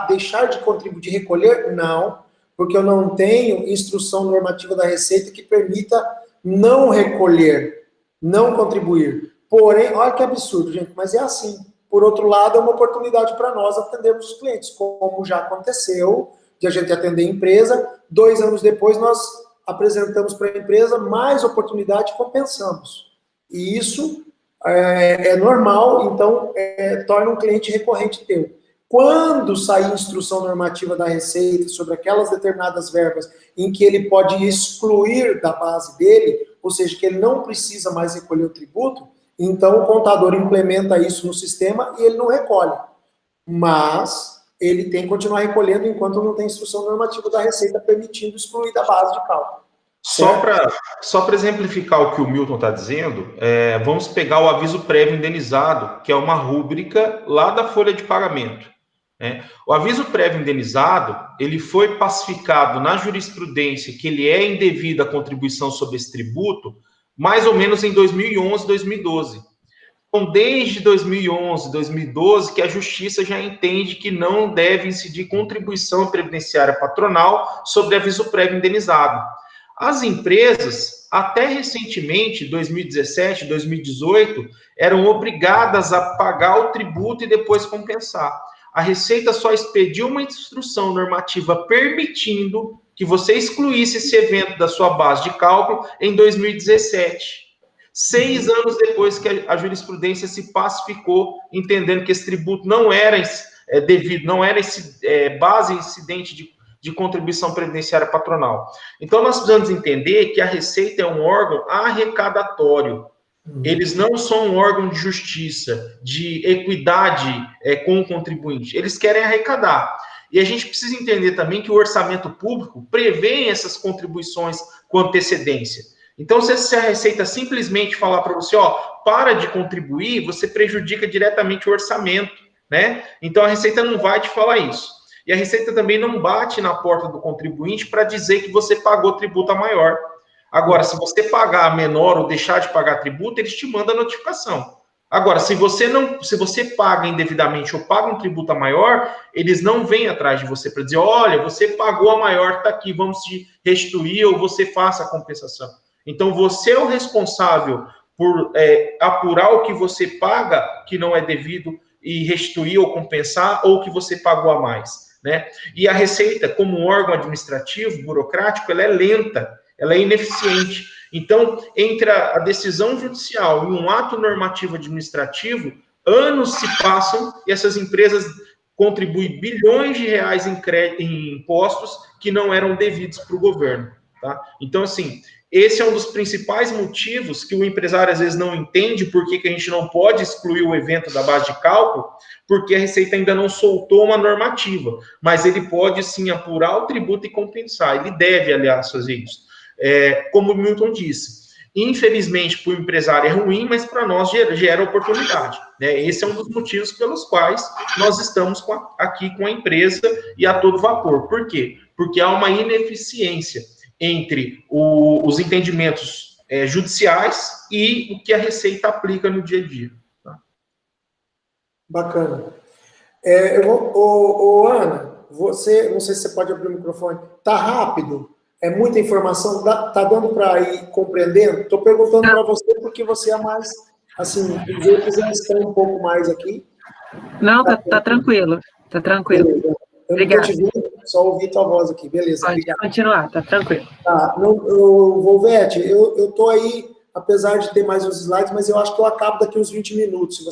deixar de contribuir, de recolher? Não, porque eu não tenho instrução normativa da Receita que permita não recolher, não contribuir. Porém, olha que absurdo, gente, mas é assim. Por outro lado, é uma oportunidade para nós atendermos os clientes, como já aconteceu, de a gente atender a empresa, 2 anos depois nós apresentamos para a empresa mais oportunidade e compensamos. E isso é normal, então torna um cliente recorrente teu. Quando sair instrução normativa da Receita sobre aquelas determinadas verbas em que ele pode excluir da base dele, ou seja, que ele não precisa mais recolher o tributo, então o contador implementa isso no sistema e ele não recolhe. Mas ele tem que continuar recolhendo enquanto não tem instrução normativa da Receita permitindo excluir da base de cálculo. Só para exemplificar o que o Milton está dizendo, vamos pegar o aviso prévio indenizado, que é uma rúbrica lá da folha de pagamento. Né? O aviso prévio indenizado, ele foi pacificado na jurisprudência que ele é indevida a contribuição sobre esse tributo, mais ou menos em 2011, 2012. Então, desde 2011, 2012, que a Justiça já entende que não deve incidir contribuição previdenciária patronal sobre aviso prévio indenizado. As empresas, até recentemente, 2017, 2018, eram obrigadas a pagar o tributo e depois compensar. A Receita só expediu uma instrução normativa permitindo que você excluísse esse evento da sua base de cálculo em 2017. 6 anos depois que a jurisprudência se pacificou, entendendo que esse tributo não era devido, não era base incidente de contribuição previdenciária patronal. Então, nós precisamos entender que a Receita é um órgão arrecadatório. Eles não são um órgão de justiça, de equidade com o contribuinte. Eles querem arrecadar. E a gente precisa entender também que o orçamento público prevê essas contribuições com antecedência. Então, se a Receita simplesmente falar para você, para de contribuir, você prejudica diretamente o orçamento, né? Então, a Receita não vai te falar isso. E a Receita também não bate na porta do contribuinte para dizer que você pagou tributo a maior. Agora, se você pagar a menor ou deixar de pagar tributo, eles te mandam a notificação. Agora, se você paga indevidamente ou paga um tributo a maior, eles não vêm atrás de você para dizer, olha, você pagou a maior, está aqui, vamos te restituir ou você faça a compensação. Então, você é o responsável por apurar o que você paga, que não é devido, e restituir ou compensar, ou que você pagou a mais, né? E a Receita, como um órgão administrativo, burocrático, ela é lenta, ela é ineficiente. Então, entre a decisão judicial e um ato normativo administrativo, anos se passam e essas empresas contribuem bilhões de reais em impostos que não eram devidos para o governo, tá? Então, assim, esse é um dos principais motivos que o empresário às vezes não entende por que a gente não pode excluir o evento da base de cálculo, porque a Receita ainda não soltou uma normativa, mas ele pode sim apurar o tributo e compensar, ele deve, aliás, fazer isso. Como o Milton disse, infelizmente para o empresário é ruim, mas para nós gera oportunidade, né? Esse é um dos motivos pelos quais nós estamos aqui com a empresa e a todo vapor. Por quê? Porque há uma ineficiência entre os entendimentos judiciais e o que a Receita aplica no dia a dia. Tá? Bacana. Ana, você, não sei se você pode abrir o microfone, tá rápido? É muita informação? Tá dando para ir compreendendo? Estou perguntando para você porque você é mais, assim, os outros já estão um pouco mais aqui. Não, tá tranquilo, tá tranquilo. Beleza. Eu não estou te vendo, só ouvi tua voz aqui. Beleza, pode obrigado. continuar, tá tranquilo. Tá, Volvete, eu tô aí, apesar de ter mais uns slides, mas eu acho que eu acabo daqui uns 20 minutos.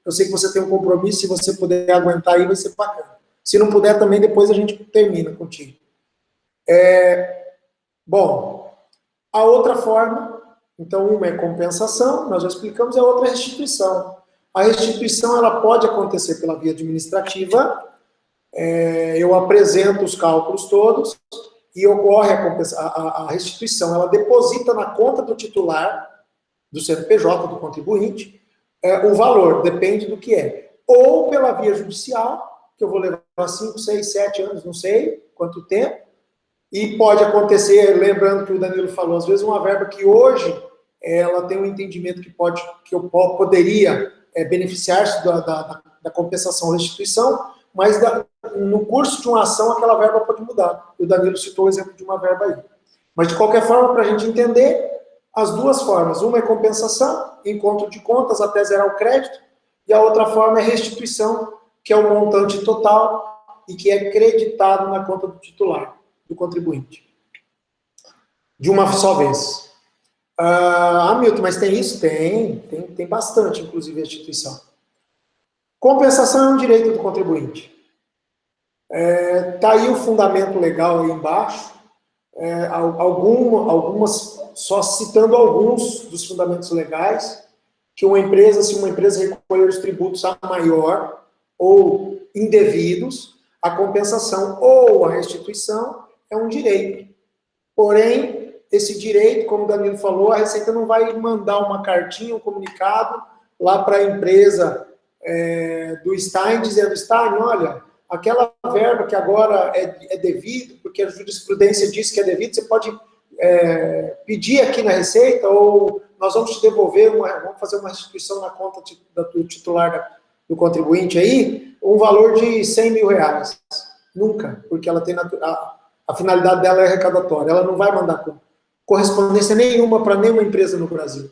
Eu sei que você tem um compromisso, se você puder aguentar aí, vai ser bacana. Se não puder também, depois a gente termina contigo. Bom, a outra forma, então uma é compensação, nós já explicamos, e a outra é restituição. A restituição, ela pode acontecer pela via administrativa, eu apresento os cálculos todos e ocorre a restituição. Ela deposita na conta do titular, do CNPJ, do contribuinte, o valor, depende do que é. Ou pela via judicial, que eu vou levar 5, 6, 7 anos, não sei quanto tempo, e pode acontecer, lembrando que o Danilo falou, às vezes uma verba que hoje ela tem um entendimento que eu poderia beneficiar-se da compensação ou restituição, mas no curso de uma ação, aquela verba pode mudar. O Danilo citou o exemplo de uma verba aí. Mas, de qualquer forma, para a gente entender, as duas formas. Uma é compensação, encontro de contas até zerar o crédito, e a outra forma é restituição, que é o montante total e que é creditado na conta do titular, do contribuinte. De uma só vez. Milton, mas tem isso? Tem bastante, inclusive, restituição. Compensação é um direito do contribuinte. Está aí o fundamento legal aí embaixo, algumas, só citando alguns dos fundamentos legais, que se uma empresa recolher os tributos a maior ou indevidos, a compensação ou a restituição é um direito. Porém, esse direito, como o Danilo falou, a Receita não vai mandar uma cartinha, um comunicado lá para a empresa do Stein, dizendo, Stein, olha, aquela verba que agora é devida, porque a jurisprudência diz que é devida, você pode pedir aqui na Receita, ou nós vamos te devolver, vamos fazer uma restituição na conta do titular do contribuinte aí, um valor de 100 mil reais. Nunca, porque ela tem a finalidade dela é arrecadatória, ela não vai mandar correspondência nenhuma para nenhuma empresa no Brasil.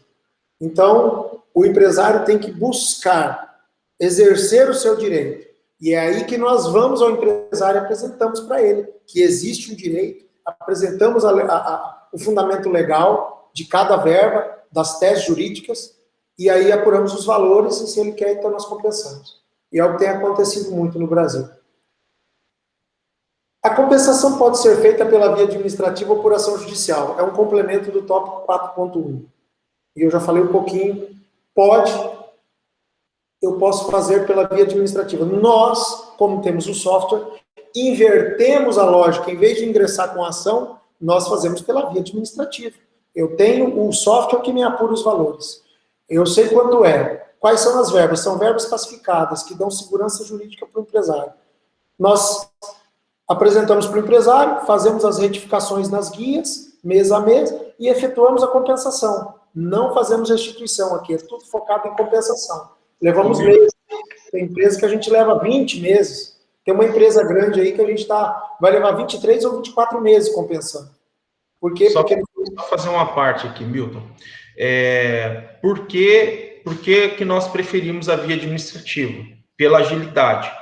Então, o empresário tem que buscar exercer o seu direito. E é aí que nós vamos ao empresário e apresentamos para ele que existe um direito, apresentamos o fundamento legal de cada verba, das teses jurídicas, e aí apuramos os valores, e se ele quer, então nós compensamos. E é o que tem acontecido muito no Brasil. A compensação pode ser feita pela via administrativa ou por ação judicial. É um complemento do tópico 4.1. E eu já falei um pouquinho. Eu posso fazer pela via administrativa. Nós, como temos o software, invertemos a lógica. Em vez de ingressar com a ação, nós fazemos pela via administrativa. Eu tenho o software que me apura os valores. Eu sei quanto é. Quais são as verbas? São verbas classificadas, que dão segurança jurídica para o empresário. Nós apresentamos para o empresário, fazemos as retificações nas guias, mês a mês, e efetuamos a compensação. Não fazemos restituição aqui, é tudo focado em compensação. Levamos meses. Tem empresa que a gente leva 20 meses. Tem uma empresa grande aí que a gente vai levar 23 ou 24 meses compensando. Por quê? Só Porque... fazer uma parte aqui, Milton. Por que nós preferimos a via administrativa? Pela agilidade.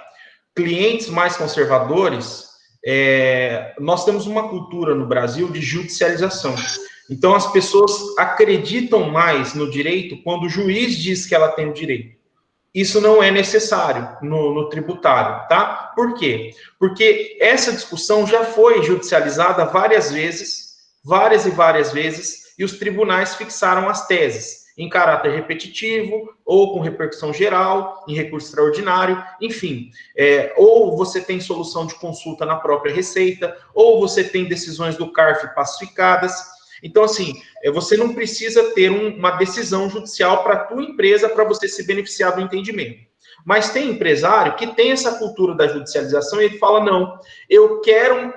Clientes mais conservadores, nós temos uma cultura no Brasil de judicialização. Então, as pessoas acreditam mais no direito quando o juiz diz que ela tem o direito. Isso não é necessário no tributário, tá? Por quê? Porque essa discussão já foi judicializada várias e várias vezes, e os tribunais fixaram as teses em caráter repetitivo, ou com repercussão geral, em recurso extraordinário, enfim. Ou você tem solução de consulta na própria Receita, ou você tem decisões do CARF pacificadas. Então, assim, você não precisa ter uma decisão judicial para a tua empresa para você se beneficiar do entendimento. Mas tem empresário que tem essa cultura da judicialização e ele fala, não, eu quero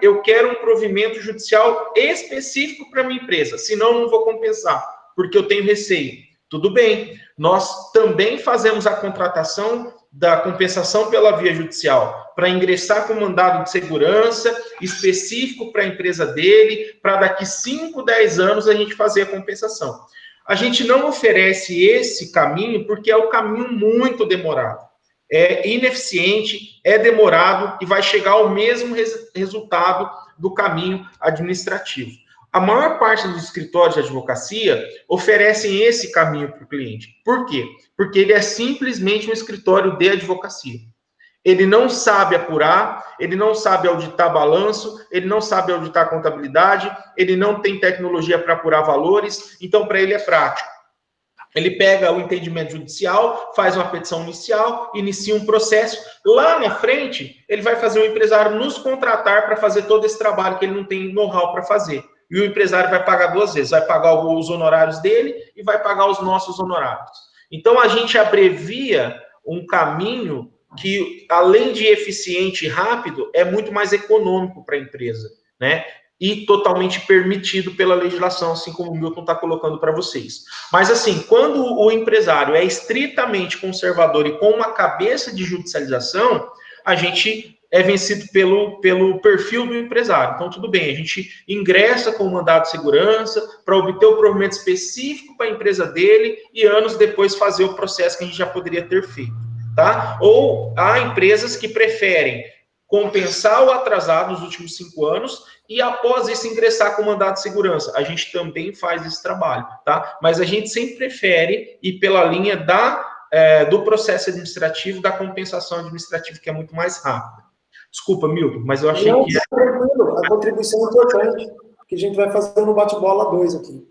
um provimento judicial específico para a minha empresa, senão eu não vou compensar, porque eu tenho receio. Tudo bem, nós também fazemos a contratação da compensação pela via judicial, para ingressar com mandado de segurança específico para a empresa dele, para daqui 5, 10 anos a gente fazer a compensação. A gente não oferece esse caminho porque é um caminho muito demorado. É ineficiente, é demorado e vai chegar ao mesmo resultado do caminho administrativo. A maior parte dos escritórios de advocacia oferecem esse caminho para o cliente. Por quê? Porque ele é simplesmente um escritório de advocacia. Ele não sabe apurar, ele não sabe auditar balanço, ele não sabe auditar contabilidade, ele não tem tecnologia para apurar valores, então para ele é prático. Ele pega o entendimento judicial, faz uma petição inicial, inicia um processo. Lá na frente, ele vai fazer o empresário nos contratar para fazer todo esse trabalho que ele não tem know-how para fazer. E o empresário vai pagar duas vezes, vai pagar os honorários dele e vai pagar os nossos honorários. Então, a gente abrevia um caminho que, além de eficiente e rápido, é muito mais econômico para a empresa, né? E totalmente permitido pela legislação, assim como o Milton está colocando para vocês. Mas, assim, quando o empresário é estritamente conservador e com uma cabeça de judicialização, a gente é vencido pelo perfil do empresário. Então, tudo bem, a gente ingressa com o mandado de segurança para obter o provimento específico para a empresa dele e anos depois fazer o processo que a gente já poderia ter feito, tá? Ou há empresas que preferem compensar o atrasado nos últimos 5 anos e após isso ingressar com o mandado de segurança. A gente também faz esse trabalho, tá? Mas a gente sempre prefere ir pela linha do processo administrativo, da compensação administrativa, que é muito mais rápida. Desculpa, Milton, mas eu achei que... Tranquilo, a contribuição é importante, que a gente vai fazer no bate-bola 2 aqui.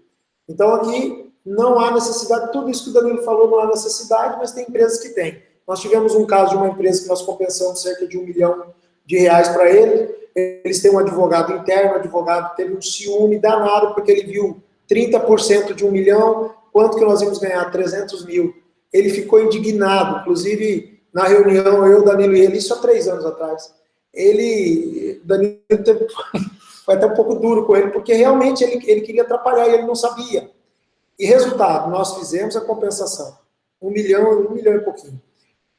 Então, aqui não há necessidade, tudo isso que o Danilo falou não há necessidade, mas tem empresas que têm. Nós tivemos um caso de uma empresa que nós compensamos cerca de R$1 milhão para ele, eles têm um advogado interno, o advogado teve um ciúme danado, porque ele viu 30% de 1 milhão, quanto que nós íamos ganhar? 300 mil. Ele ficou indignado, inclusive na reunião, eu, Danilo e ele, isso há 3 anos atrás, Danilo foi até um pouco duro com ele, porque realmente ele queria atrapalhar e ele não sabia. E resultado, nós fizemos a compensação, 1 milhão e pouquinho.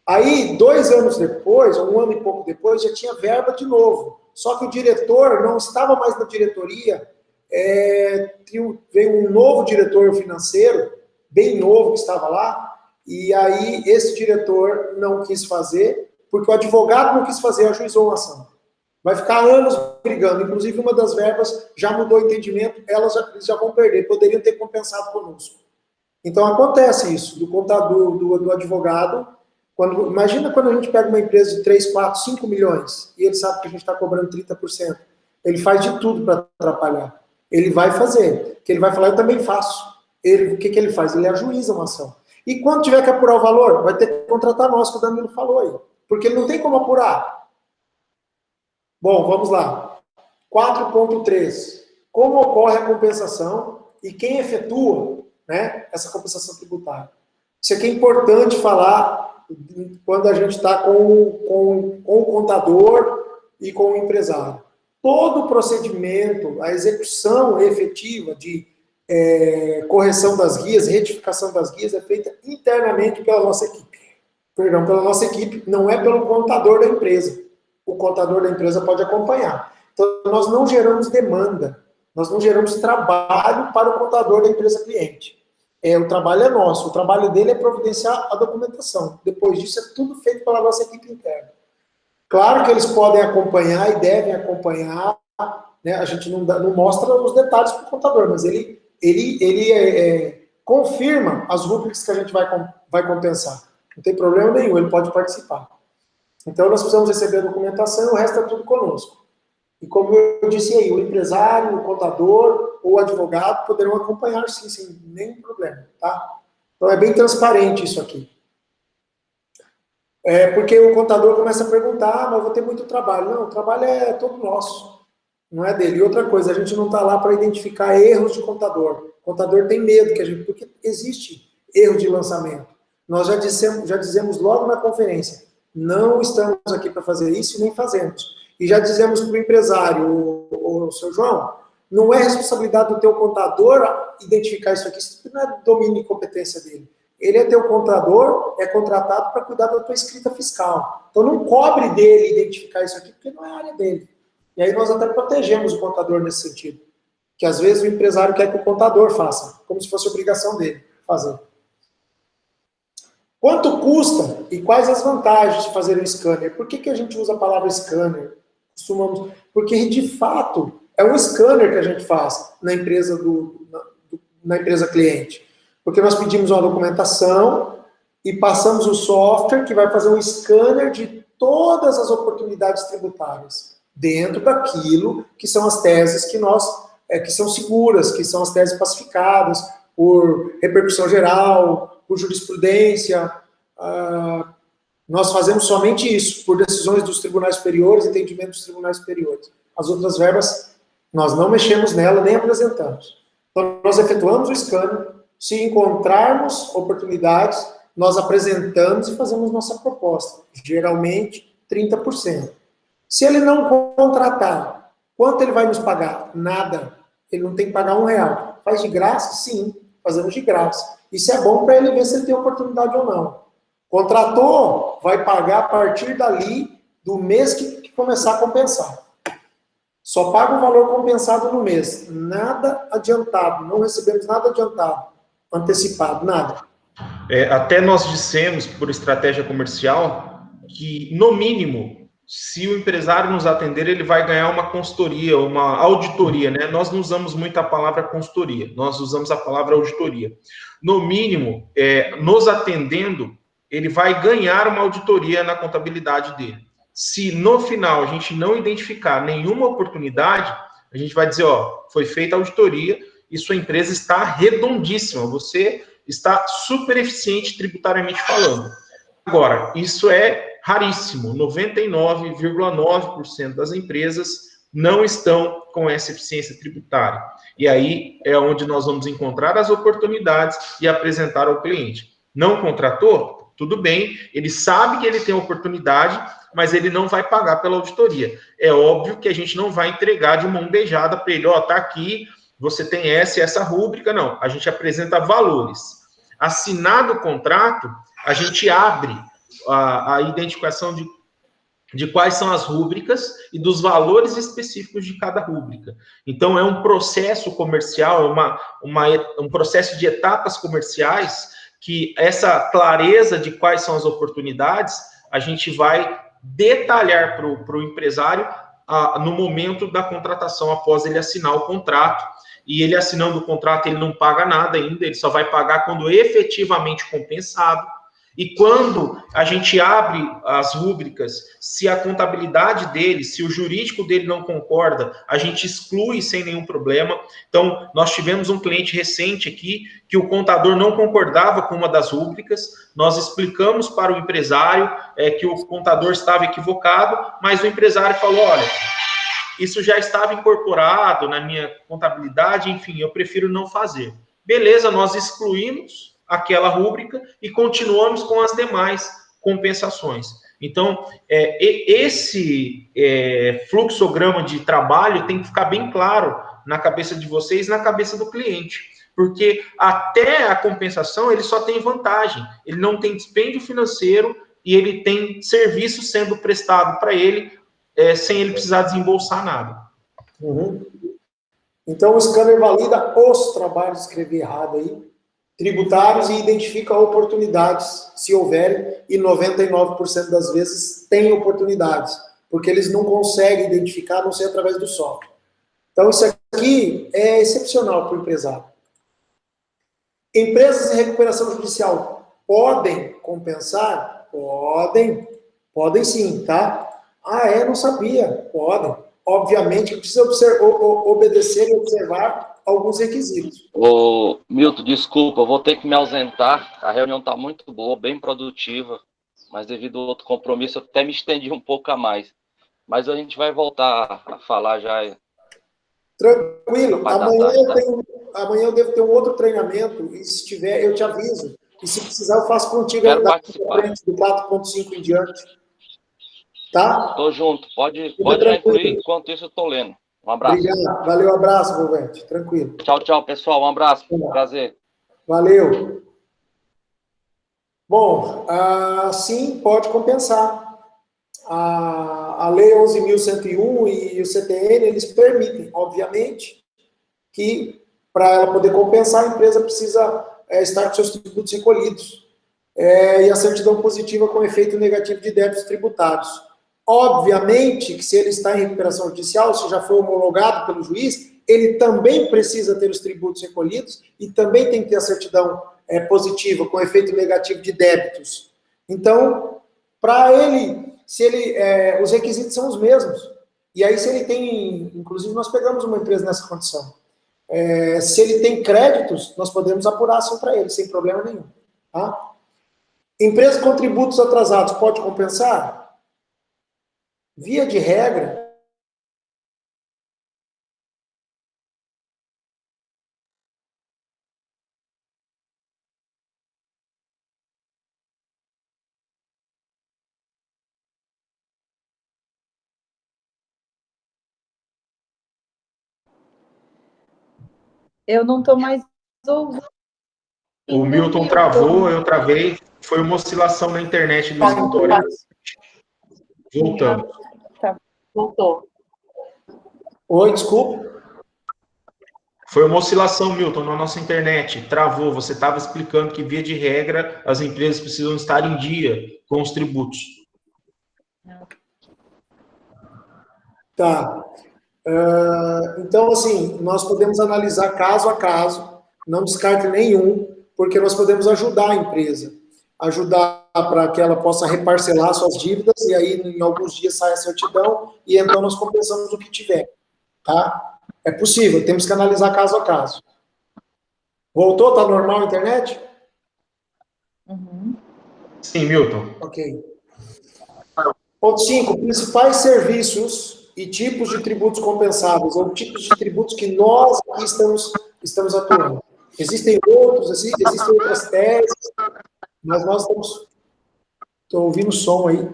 Aí, 2 anos depois, ou 1 ano e pouco depois, já tinha verba de novo. Só que o diretor não estava mais na diretoria, veio um novo diretor financeiro, bem novo, que estava lá, e aí esse diretor não quis fazer, porque o advogado não quis fazer, ajuizou uma ação. Vai ficar anos brigando, inclusive uma das verbas já mudou o entendimento, eles já vão perder, poderiam ter compensado conosco. Então acontece isso, do contador, do advogado. Imagina quando a gente pega uma empresa de 3, 4, 5 milhões e ele sabe que a gente está cobrando 30%. Ele faz de tudo para atrapalhar. Ele vai fazer. Que ele vai falar, eu também faço. O que ele faz? Ele ajuiza uma ação. E quando tiver que apurar o valor, vai ter que contratar nós, que o Danilo falou aí. Porque ele não tem como apurar. Bom, vamos lá. 4.3. Como ocorre a compensação e quem efetua, né, essa compensação tributária? Isso aqui é importante falar quando a gente está com o contador e com o empresário. Todo o procedimento, a execução efetiva de correção das guias, retificação das guias, é feita internamente pela nossa equipe. Perdão, pela nossa equipe, não é pelo contador da empresa. O contador da empresa pode acompanhar. Então, nós não geramos demanda, nós não geramos trabalho para o contador da empresa cliente. O trabalho é nosso, o trabalho dele é providenciar a documentação. Depois disso, é tudo feito pela nossa equipe interna. Claro que eles podem acompanhar e devem acompanhar, né? A gente não mostra os detalhes para o contador, mas ele confirma as rubricas que a gente vai compensar. Não tem problema nenhum, ele pode participar. Então, nós precisamos receber a documentação e o resto é tudo conosco. E como eu disse aí, o empresário, o contador ou o advogado poderão acompanhar, sim, sem nenhum problema, tá? Então, é bem transparente isso aqui. Porque o contador começa a perguntar, mas eu vou ter muito trabalho. Não, o trabalho é todo nosso, não é dele. E outra coisa, a gente não está lá para identificar erros de contador. O contador tem medo, porque existe erro de lançamento. Nós já dizemos logo na conferência, não estamos aqui para fazer isso e nem fazemos. E já dizemos para o empresário, o seu João, não é responsabilidade do teu contador identificar isso aqui, isso não é domínio e competência dele. Ele é teu contador, é contratado para cuidar da tua escrita fiscal. Então não cobre dele identificar isso aqui, porque não é a área dele. E aí nós até protegemos o contador nesse sentido. Que às vezes o empresário quer que o contador faça, como se fosse obrigação dele fazer. Quanto custa e quais as vantagens de fazer um scanner? Por que a gente usa a palavra scanner? Porque, de fato, é um scanner que a gente faz na empresa, na empresa cliente. Porque nós pedimos uma documentação e passamos o software que vai fazer um scanner de todas as oportunidades tributárias, dentro daquilo que são as teses que são seguras, que são as teses pacificadas por repercussão geral, por jurisprudência. Nós fazemos somente isso, por decisões dos tribunais superiores, entendimento dos tribunais superiores. As outras verbas, nós não mexemos nela, nem apresentamos. Então, nós efetuamos o scanner, se encontrarmos oportunidades, nós apresentamos e fazemos nossa proposta. Geralmente, 30%. Se ele não contratar, quanto ele vai nos pagar? Nada. Ele não tem que pagar R$1. Faz de graça? Sim, fazemos de graça. Isso é bom para ele ver se ele tem oportunidade ou não. Contratou, vai pagar a partir dali, do mês que começar a compensar. Só paga o valor compensado no mês. Nada adiantado, não recebemos nada adiantado, antecipado, nada. Até nós dissemos, por estratégia comercial, que, no mínimo, se o empresário nos atender, ele vai ganhar uma consultoria, uma auditoria, né? Nós não usamos muito a palavra consultoria, nós usamos a palavra auditoria. No mínimo, nos atendendo, ele vai ganhar uma auditoria na contabilidade dele. Se no final a gente não identificar nenhuma oportunidade, a gente vai dizer, foi feita a auditoria e sua empresa está redondíssima, você está super eficiente tributariamente falando. Agora, isso é raríssimo, 99,9% das empresas não estão com essa eficiência tributária. E aí é onde nós vamos encontrar as oportunidades e apresentar ao cliente. Não contratou? Tudo bem, ele sabe que ele tem oportunidade, mas ele não vai pagar pela auditoria. É óbvio que a gente não vai entregar de mão beijada para ele, ó, tá aqui, você tem essa e essa rúbrica, não. A gente apresenta valores. Assinado o contrato, a gente abre a identificação de quais são as rúbricas e dos valores específicos de cada rúbrica. Então, é um processo comercial, um processo de etapas comerciais, que essa clareza de quais são as oportunidades, a gente vai detalhar para o empresário no momento da contratação, após ele assinar o contrato. E ele assinando o contrato, ele não paga nada ainda, ele só vai pagar quando efetivamente compensado. E quando a gente abre as rúbricas, se a contabilidade dele, se o jurídico dele não concorda, a gente exclui sem nenhum problema. Então, nós tivemos um cliente recente aqui, que o contador não concordava com uma das rúbricas, nós explicamos para o empresário que o contador estava equivocado, mas o empresário falou, olha, isso já estava incorporado na minha contabilidade, enfim, eu prefiro não fazer. Beleza, nós excluímos aquela rúbrica e continuamos com as demais compensações. Então, esse fluxograma de trabalho tem que ficar bem claro na cabeça de vocês e na cabeça do cliente, porque até a compensação ele só tem vantagem, ele não tem dispêndio financeiro e ele tem serviço sendo prestado para ele sem ele precisar desembolsar nada. Uhum. Então, o scanner valida os trabalhos, escrevi errado aí, tributários e identifica oportunidades, se houverem, e 99% das vezes tem oportunidades, porque eles não conseguem identificar, a não ser através do software. Então, isso aqui é excepcional para o empresário. Empresas em recuperação judicial podem compensar? Podem sim, tá? Não sabia. Podem. Obviamente, precisa obedecer e observar alguns requisitos. Ô, Milton, desculpa, eu vou ter que me ausentar. A reunião está muito boa, bem produtiva, mas devido a outro compromisso, eu até me estendi um pouco a mais a gente vai voltar a falar já. Tranquilo. Amanhã eu devo ter um outro treinamento, e se tiver, eu te aviso. E se precisar, eu faço contigo Quero da participar. frente do 4.5 em diante. Tá? Tô junto. Pode já incluir, enquanto isso eu tô lendo. Um abraço. Obrigado. Valeu, abraço, Volvente. Tranquilo. Tchau, pessoal. Um abraço. Prazer. Valeu. Bom, sim, pode compensar. A Lei 11.101 e o CTN, eles permitem, obviamente, que para ela poder compensar, a empresa precisa estar com seus tributos recolhidos. E a certidão positiva com efeito negativo de débitos tributários. Obviamente que se ele está em recuperação judicial, se já foi homologado pelo juiz, ele também precisa ter os tributos recolhidos e também tem que ter a certidão positiva com efeito negativo de débitos. Então, para ele, os requisitos são os mesmos. E aí, se ele tem, inclusive nós pegamos uma empresa nessa condição, se ele tem créditos, nós podemos apurar assim para ele, sem problema nenhum. Tá? Empresa com tributos atrasados pode compensar? Via de regra, eu não estou mais ouvindo. O Milton travou, eu travei, foi uma oscilação na internet do escritório. Voltamos. Tá, voltou. Oi, desculpa. Foi uma oscilação, Milton, na nossa internet. Travou. Você estava explicando que, via de regra, as empresas precisam estar em dia com os tributos. Tá. Então, assim, nós podemos analisar caso a caso, não descarte nenhum, porque nós podemos ajudar a empresa. Ajudar para que ela possa reparcelar suas dívidas, e aí, em alguns dias, sai a certidão, e então nós compensamos o que tiver. Tá? É possível, temos que analisar caso a caso. Voltou? Está normal a internet? Uhum. Sim, Milton. Ok. Ponto 5. Principais serviços e tipos de tributos compensáveis, ou tipos de tributos que nós aqui estamos atuando. Existem outras teses, mas nós estamos... Estou ouvindo som aí.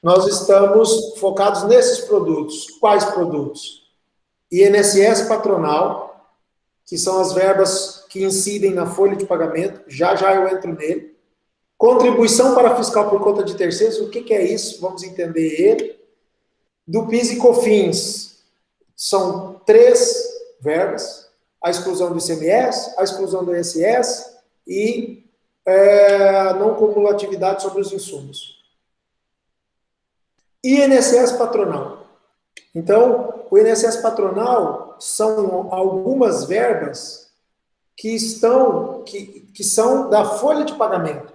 Nós estamos focados nesses produtos. Quais produtos? INSS patronal, que são as verbas que incidem na folha de pagamento, já eu entro nele. Contribuição para fiscal por conta de terceiros, o que é isso? Vamos entender ele. Do PIS e COFINS, são 3 verbas, a exclusão do ICMS, a exclusão do ISS e a não cumulatividade sobre os insumos. INSS patronal. Então, o INSS patronal são algumas verbas que são da folha de pagamento.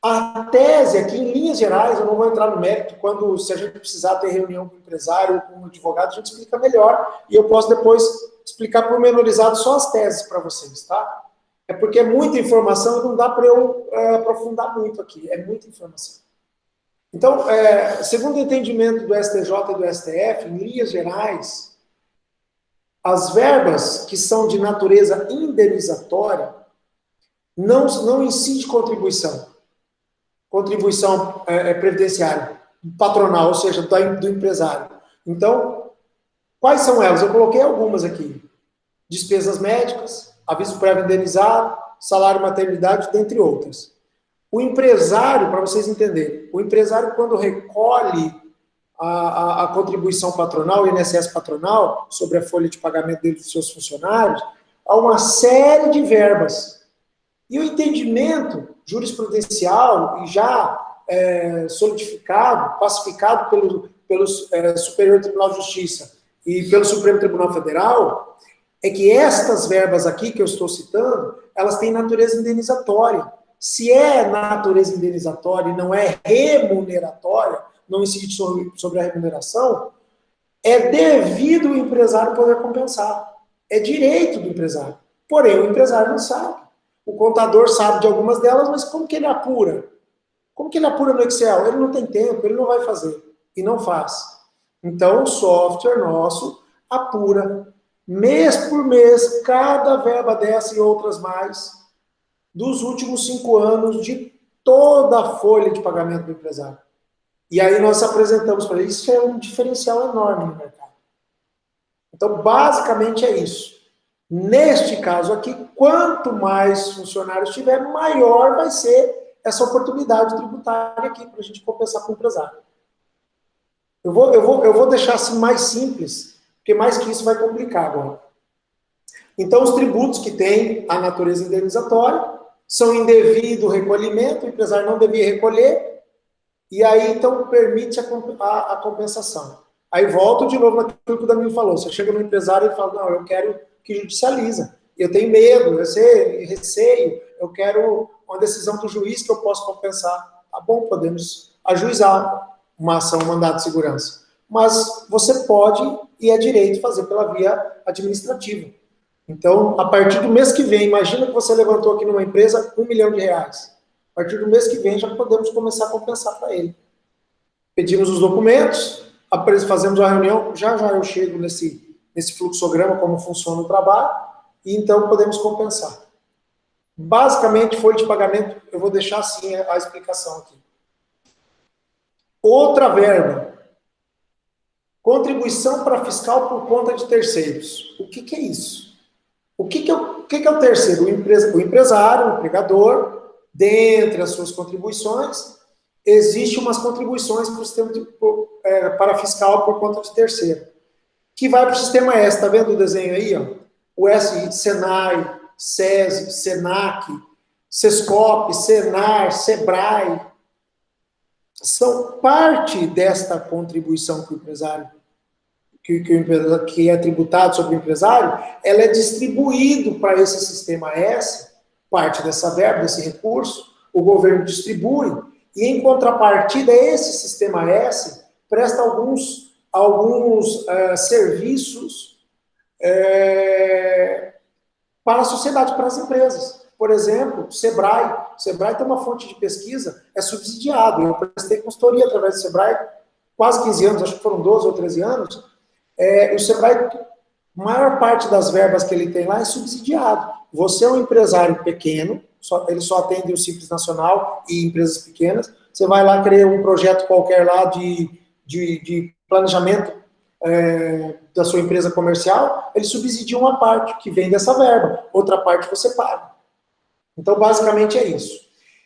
A tese aqui, em linhas gerais, eu não vou entrar no mérito, se a gente precisar ter reunião com o empresário ou com o advogado, a gente explica melhor, e eu posso depois explicar pormenorizado só as teses para vocês, tá? É porque é muita informação e não dá para eu aprofundar muito aqui, é muita informação. Então, segundo o entendimento do STJ e do STF, em linhas gerais, as verbas que são de natureza indenizatória não incide contribuição previdenciária, patronal, ou seja, do empresário. Então, quais são elas? Eu coloquei algumas aqui. Despesas médicas, aviso prévio indenizado, salário maternidade, dentre outras. O empresário, para vocês entenderem, o empresário, quando recolhe a contribuição patronal, o INSS patronal, sobre a folha de pagamento dele dos seus funcionários, há uma série de verbas. E o entendimento jurisprudencial, e já solidificado, pacificado pelo Superior Tribunal de Justiça e pelo Supremo Tribunal Federal, é que estas verbas aqui que eu estou citando, elas têm natureza indenizatória. Se é natureza indenizatória e não é remuneratória, não incide sobre a remuneração, é devido o empresário poder compensar. É direito do empresário. Porém, o empresário não sabe. O contador sabe de algumas delas, mas como que ele apura? Como que ele apura no Excel? Ele não tem tempo, ele não vai fazer. E não faz. Então, o software nosso apura, mês por mês, cada verba dessa e outras mais, dos últimos 5 anos, de toda a folha de pagamento do empresário. E aí nós apresentamos para ele, isso é um diferencial enorme no mercado. Então, basicamente é isso. Neste caso aqui, quanto mais funcionários tiver, maior vai ser essa oportunidade tributária aqui para a gente compensar com o empresário. Eu vou deixar assim mais simples, porque mais que isso vai complicar agora. Então, os tributos que têm a natureza indenizatória são indevido recolhimento, o empresário não devia recolher, e aí, então, permite a compensação. Aí volto de novo naquilo que o Danilo falou. Você chega no empresário e fala, não, eu quero que judicializa. Eu tenho medo, eu sei, receio, eu quero uma decisão do juiz que eu possa compensar. Tá bom, podemos ajuizar uma ação, um mandado de segurança. Mas você pode, e é direito, fazer pela via administrativa. Então, a partir do mês que vem, imagina que você levantou aqui numa empresa R$1 milhão. A partir do mês que vem, já podemos começar a compensar para ele. Pedimos os documentos, fazemos a reunião, já eu chego nesse fluxograma, como funciona o trabalho, e então podemos compensar. Basicamente, folha de pagamento, eu vou deixar assim a explicação aqui. Outra verba. Contribuição para fiscal por conta de terceiros. O que é isso? O que é o terceiro? O empresário, o empregador, dentre as suas contribuições, existem umas contribuições para o sistema para fiscal por conta de terceiro, que vai para o sistema S. Está vendo o desenho aí? Ó? O S, Senai, SESI, Senac, Sescop, Senar, Sebrae, são parte desta contribuição que o empresário, que é tributado sobre o empresário, ela é distribuído para esse sistema S, parte dessa verba, desse recurso, o governo distribui, e em contrapartida, esse sistema S presta alguns serviços para a sociedade, para as empresas. Por exemplo, o Sebrae tem uma fonte de pesquisa, é subsidiado. Eu prestei consultoria através do Sebrae quase 15 anos, acho que foram 12 ou 13 anos, o Sebrae, a maior parte das verbas que ele tem lá é subsidiado. Você é um empresário pequeno, ele só atende o Simples Nacional e empresas pequenas, você vai lá criar um projeto qualquer lá de planejamento da sua empresa comercial, ele subsidia uma parte que vem dessa verba, outra parte você paga. Então, basicamente é isso.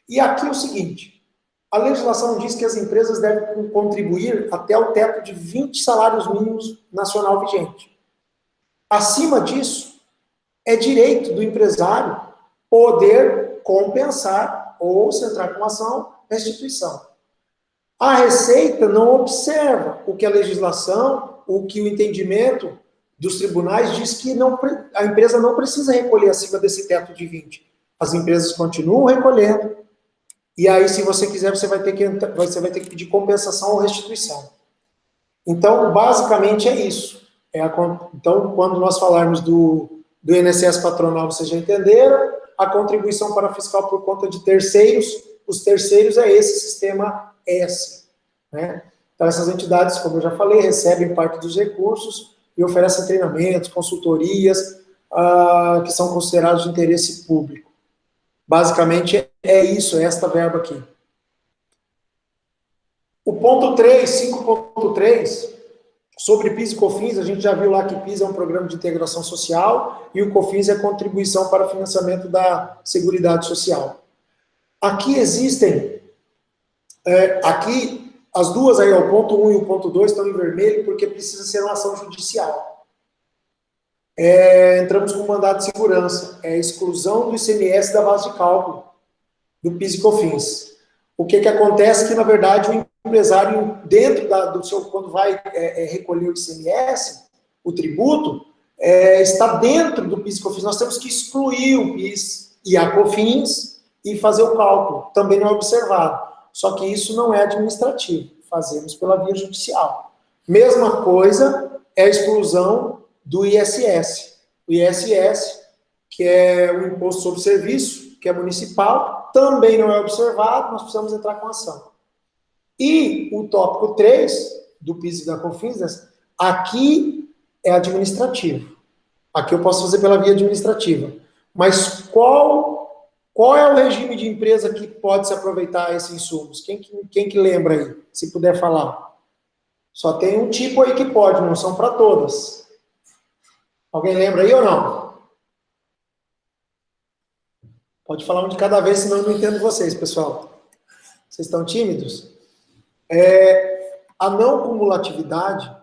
E aqui é o seguinte, a legislação diz que as empresas devem contribuir até o teto de 20 salários mínimos nacional vigente. Acima disso, é direito do empresário poder compensar ou, se entrar com ação, restituição. A Receita não observa o que a legislação, o que o entendimento dos tribunais diz que a empresa não precisa recolher acima desse teto de 20. As empresas continuam recolhendo, e aí, se você quiser, você vai ter que pedir compensação ou restituição. Então, basicamente é isso. Então, quando nós falarmos do INSS patronal, vocês já entenderam, a contribuição para fiscal por conta de terceiros, os terceiros é esse sistema S. Né? Então, essas entidades, como eu já falei, recebem parte dos recursos e oferecem treinamentos, consultorias, que são considerados de interesse público. Basicamente é isso, é esta verba aqui. O ponto 3, 5.3, sobre PIS e COFINS, a gente já viu lá que PIS é um programa de integração social e o COFINS é contribuição para financiamento da Seguridade Social. Aqui existem, aqui as duas aí, o ponto 1 e o ponto 2 estão em vermelho porque precisa ser uma ação judicial. Entramos com um mandado de segurança, exclusão do ICMS da base de cálculo, do PIS e COFINS. O que acontece é que, na verdade, o empresário, dentro do seu, quando vai recolher o ICMS, o tributo, está dentro do PIS e COFINS. Nós temos que excluir o PIS e a COFINS e fazer o cálculo. Também não é observado. Só que isso não é administrativo. Fazemos pela via judicial. Mesma coisa é a exclusão do ISS. O ISS, que é o Imposto sobre Serviço, que é municipal, também não é observado, nós precisamos entrar com ação. E o tópico 3, do PIS e da COFINS, aqui é administrativo. Aqui eu posso fazer pela via administrativa. Mas qual é o regime de empresa que pode se aproveitar esses insumos? Quem que lembra aí, se puder falar? Só tem um tipo aí que pode, não são para todas. Alguém lembra aí ou não? Pode falar um de cada vez, senão eu não entendo vocês, pessoal. Vocês estão tímidos? A não cumulatividade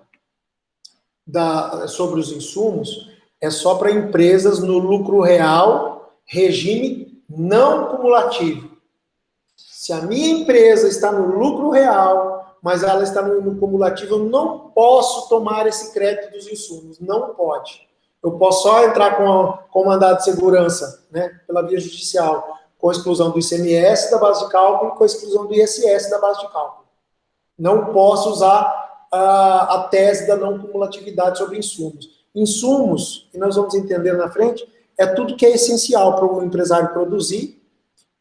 sobre os insumos é só para empresas no lucro real, regime não cumulativo. Se a minha empresa está no lucro real, mas ela está no cumulativo, eu não posso tomar esse crédito dos insumos. Não pode. Eu posso só entrar com mandado de segurança, né, pela via judicial, com a exclusão do ICMS da base de cálculo e com a exclusão do ISS da base de cálculo. Não posso usar a tese da não cumulatividade sobre insumos. Insumos, que nós vamos entender na frente, é tudo que é essencial para o empresário produzir,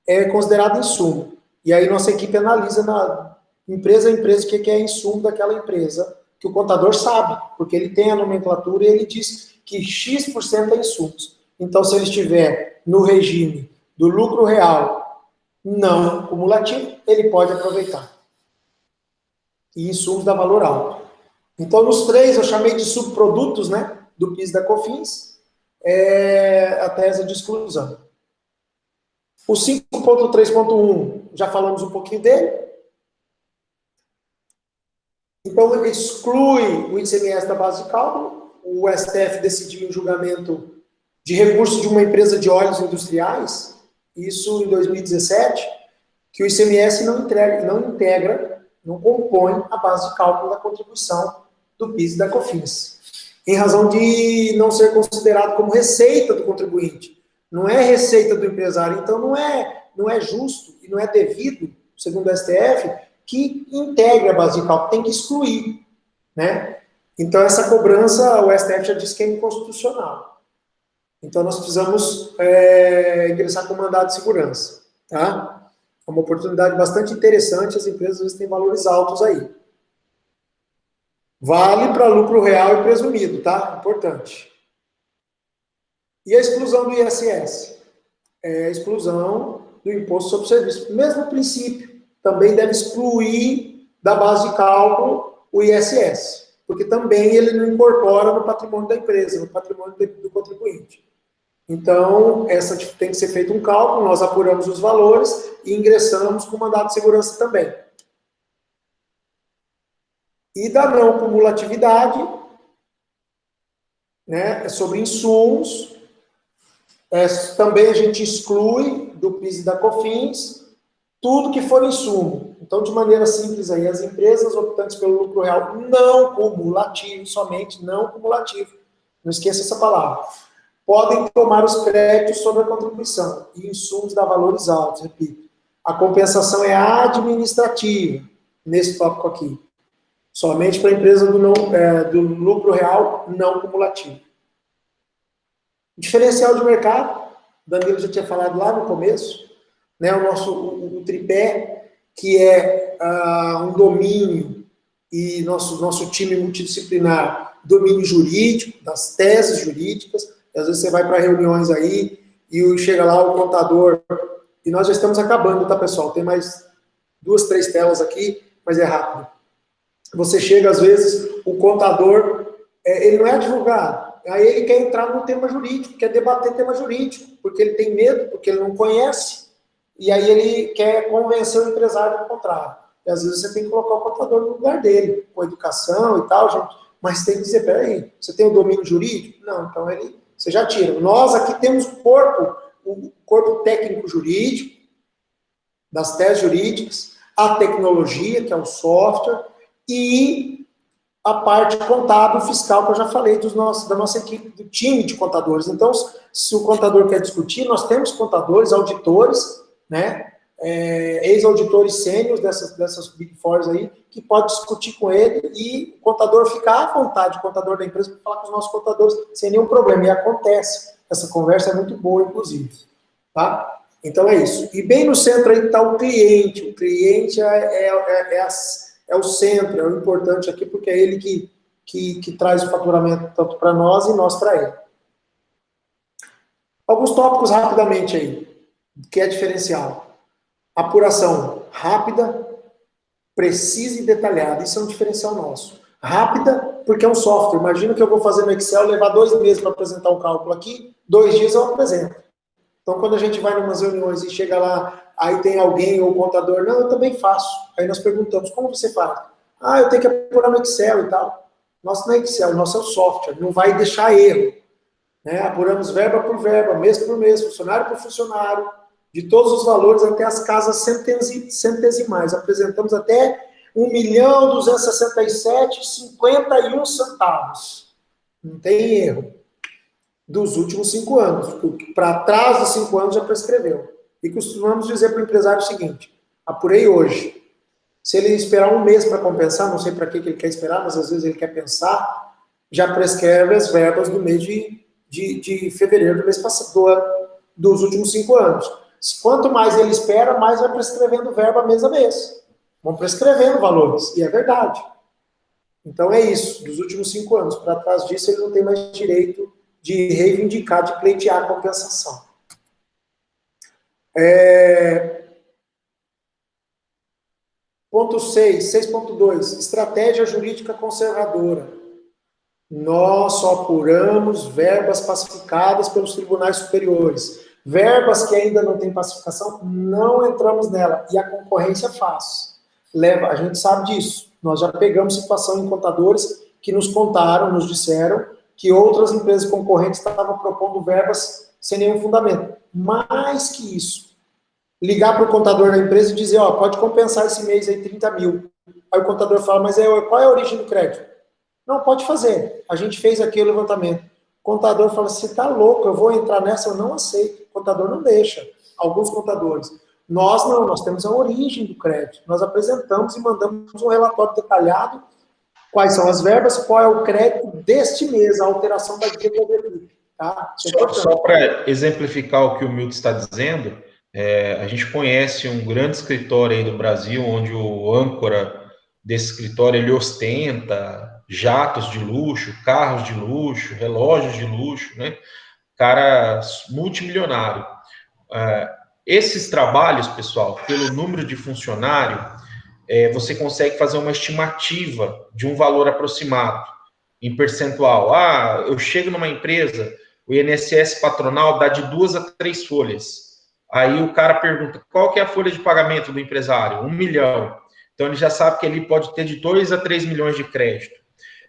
é considerado insumo. E aí nossa equipe analisa na empresa a empresa o que é insumo daquela empresa, que o contador sabe, porque ele tem a nomenclatura e ele diz que X% é insumos. Então, se ele estiver no regime do lucro real não cumulativo, ele pode aproveitar. E insumos dá valor alto. Então, nos 3, eu chamei de subprodutos, né, do PIS e da COFINS, a tese de exclusão. O 5.3.1, já falamos um pouquinho dele. Então, ele exclui o ICMS da base de cálculo. O STF decidiu em julgamento de recurso de uma empresa de óleos industriais, isso em 2017, que o ICMS não integra, não compõe a base de cálculo da contribuição do PIS e da COFINS, em razão de não ser considerado como receita do contribuinte. Não é receita do empresário, então não é justo e não é devido, segundo o STF, que integre a base de cálculo, tem que excluir, né? Então, essa cobrança, o STF já disse que é inconstitucional. Então, nós precisamos ingressar com mandado de segurança, tá? É uma oportunidade bastante interessante, as empresas às vezes têm valores altos aí. Vale para lucro real e presumido, tá? Importante. E a exclusão do ISS? É a exclusão do imposto sobre serviço. Mesmo princípio, também deve excluir da base de cálculo o ISS, porque também ele não incorpora no patrimônio da empresa, no patrimônio do contribuinte. Então, essa tem que ser feito um cálculo, nós apuramos os valores e ingressamos com mandado de segurança também. E da não cumulatividade, né, sobre insumos, também a gente exclui do PIS e da COFINS tudo que for insumo. Então, de maneira simples aí, as empresas optantes pelo lucro real não cumulativo, somente não cumulativo, não esqueça essa palavra, podem tomar os créditos sobre a contribuição e insumos da valores altos, repito. A compensação é administrativa, nesse tópico aqui. Somente para a empresa do lucro real não cumulativo. Diferencial de mercado, Danilo já tinha falado lá no começo, né, o tripé, que é um domínio, e nosso time multidisciplinar, domínio jurídico, das teses jurídicas. Às vezes você vai para reuniões aí, e chega lá o contador, e nós já estamos acabando, tá, pessoal? Tem mais 2, 3 telas aqui, mas é rápido. Você chega, às vezes, o contador, ele não é advogado, aí ele quer entrar no tema jurídico, quer debater tema jurídico, porque ele tem medo, porque ele não conhece, e aí ele quer convencer o empresário do contrário. E às vezes você tem que colocar o contador no lugar dele, com educação e tal, gente, mas tem que dizer, peraí, você tem o domínio jurídico? Não, então você já tira. Nós aqui temos o corpo técnico jurídico, das teses jurídicas, a tecnologia, que é o software, e a parte contábil fiscal, que eu já falei da nossa equipe, do time de contadores. Então, se o contador quer discutir, nós temos contadores, auditores, né, ex-auditores sênios dessas Big Fours aí, que pode discutir com ele e o contador ficar à vontade, o contador da empresa, para falar com os nossos contadores sem nenhum problema. E acontece. Essa conversa é muito boa, inclusive. Tá? Então, é isso. E bem no centro aí está o cliente. O cliente é o centro, é o importante aqui, porque é ele que traz o faturamento tanto para nós e nós para ele. Alguns tópicos rapidamente aí, que é diferencial. Apuração rápida, precisa e detalhada. Isso é um diferencial nosso. Rápida, porque é um software. Imagina que eu vou fazer no Excel, levar 2 meses para apresentar um cálculo aqui, 2 dias eu apresento. Então, quando a gente vai em umas reuniões e chega lá, aí tem alguém ou o contador, não, eu também faço. Aí nós perguntamos, como você faz? Eu tenho que apurar no Excel e tal. Nosso não é Excel, nosso é o software, não vai deixar erro. Né? Apuramos verba por verba, mês por mês, funcionário por funcionário, de todos os valores até as casas centesimais. Apresentamos até R$1.267,51. Não tem erro. Dos últimos 5 anos. Para trás dos 5 anos já prescreveu. E costumamos dizer para o empresário o seguinte, apurei hoje. Se ele esperar 1 mês para compensar, não sei para que ele quer esperar, mas às vezes ele quer pensar, já prescreve as verbas do mês de fevereiro do mês passado, dos últimos 5 anos. Quanto mais ele espera, mais vai prescrevendo verba mês a mês. Vão prescrevendo valores, e é verdade. Então é isso, dos últimos 5 anos. Para trás disso, ele não tem mais direito de reivindicar, de pleitear a compensação. Ponto 6.2, estratégia jurídica conservadora. Nós só apuramos verbas pacificadas pelos tribunais superiores. Verbas que ainda não têm pacificação, não entramos nela. E a concorrência faz. A gente sabe disso. Nós já pegamos situação em contadores que nos contaram, nos disseram, que outras empresas concorrentes estavam propondo verbas sem nenhum fundamento. Mais que isso, ligar para o contador da empresa e dizer, pode compensar esse mês aí 30 mil. Aí o contador fala, mas qual é a origem do crédito? Não, pode fazer. A gente fez aqui o levantamento. O contador fala, você está louco, eu vou entrar nessa, eu não aceito. O contador não deixa. Alguns contadores. Nós não, nós temos a origem do crédito. Nós apresentamos e mandamos um relatório detalhado, quais são as verbas, qual é o crédito deste mês, a alteração da dívida do equipe. Tá? Só para exemplificar o que o Milton está dizendo, a gente conhece um grande escritório aí do Brasil, onde o âncora desse escritório, ele ostenta jatos de luxo, carros de luxo, relógios de luxo, né? Cara multimilionário. Esses trabalhos, pessoal, pelo número de funcionário, você consegue fazer uma estimativa de um valor aproximado, em percentual. Eu chego numa empresa, o INSS patronal dá de 2 a 3 folhas. Aí o cara pergunta, qual que é a folha de pagamento do empresário? 1 milhão. Então ele já sabe que ele pode ter de 2 a 3 milhões de crédito.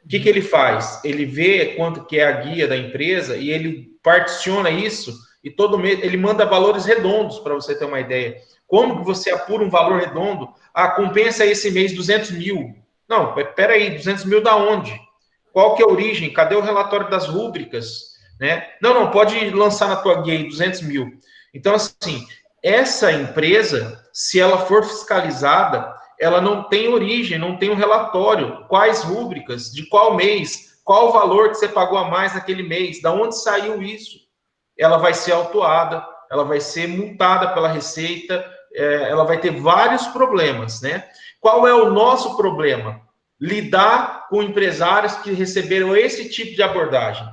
O que ele faz? Ele vê quanto que é a guia da empresa e ele particiona isso e todo mês ele manda valores redondos, para você ter uma ideia. Como que você apura um valor redondo? Compensa esse mês 200 mil. Não, peraí, 200 mil da onde? Qual que é a origem? Cadê o relatório das rúbricas? Né? Não, pode lançar na tua guia aí 200 mil. Então, assim, essa empresa, se ela for fiscalizada, ela não tem origem, não tem um relatório. Quais rúbricas, de qual mês, qual o valor que você pagou a mais naquele mês, da onde saiu isso? Ela vai ser autuada, ela vai ser multada pela Receita, ela vai ter vários problemas, né? Qual é o nosso problema? Lidar com empresários que receberam esse tipo de abordagem.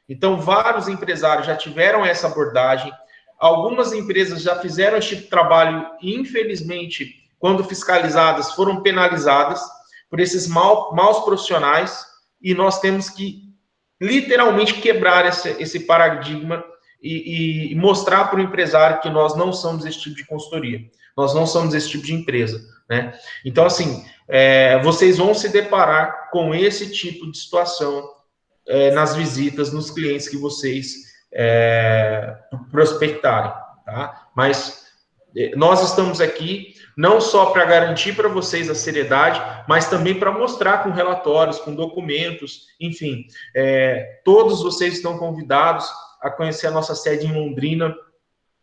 Então, vários empresários já tiveram essa abordagem, algumas empresas já fizeram esse tipo de trabalho e, infelizmente, quando fiscalizadas, foram penalizadas por esses maus profissionais, e nós temos que, literalmente, quebrar esse paradigma e mostrar para o empresário que nós não somos esse tipo de consultoria, nós não somos esse tipo de empresa, né? Então, assim, vocês vão se deparar com esse tipo de situação nas visitas, nos clientes que vocês prospectarem, tá? Mas nós estamos aqui não só para garantir para vocês a seriedade, mas também para mostrar com relatórios, com documentos, enfim, todos vocês estão convidados a conhecer a nossa sede em Londrina,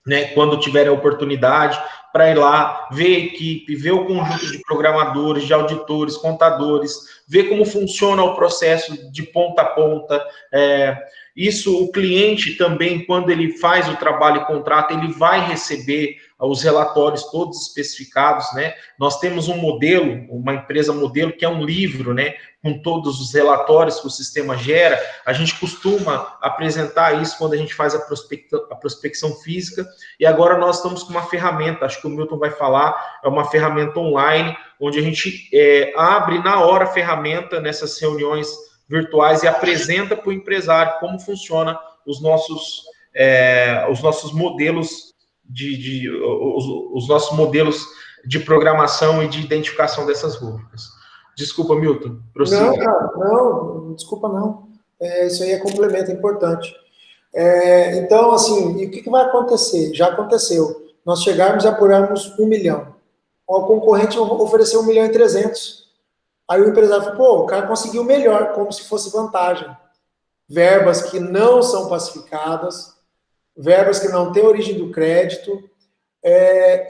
né, quando tiverem a oportunidade, para ir lá, ver a equipe, ver o conjunto de programadores, de auditores, contadores, ver como funciona o processo de ponta a ponta. Isso, o cliente também, quando ele faz o trabalho e contrata, ele vai receber os relatórios todos especificados, né? Nós temos um modelo, uma empresa modelo, que é um livro, né? Com todos os relatórios que o sistema gera. A gente costuma apresentar isso quando a gente faz a prospecção física, e agora nós estamos com uma ferramenta, acho que o Milton vai falar, é uma ferramenta online, onde a gente abre na hora a ferramenta nessas reuniões virtuais e apresenta para o empresário como funciona os nossos modelos os nossos modelos de programação e de identificação dessas rúbricas. Desculpa, Milton. Prossiga. Não, cara, não, desculpa não. Isso aí é complemento, é importante. Então, assim, e o que vai acontecer? Já aconteceu. Nós chegarmos e apurarmos 1 milhão. O concorrente ofereceu 1.300.000. Aí o empresário falou, pô, o cara conseguiu melhor, como se fosse vantagem. Verbas que não são pacificadas, verbas que não têm origem do crédito,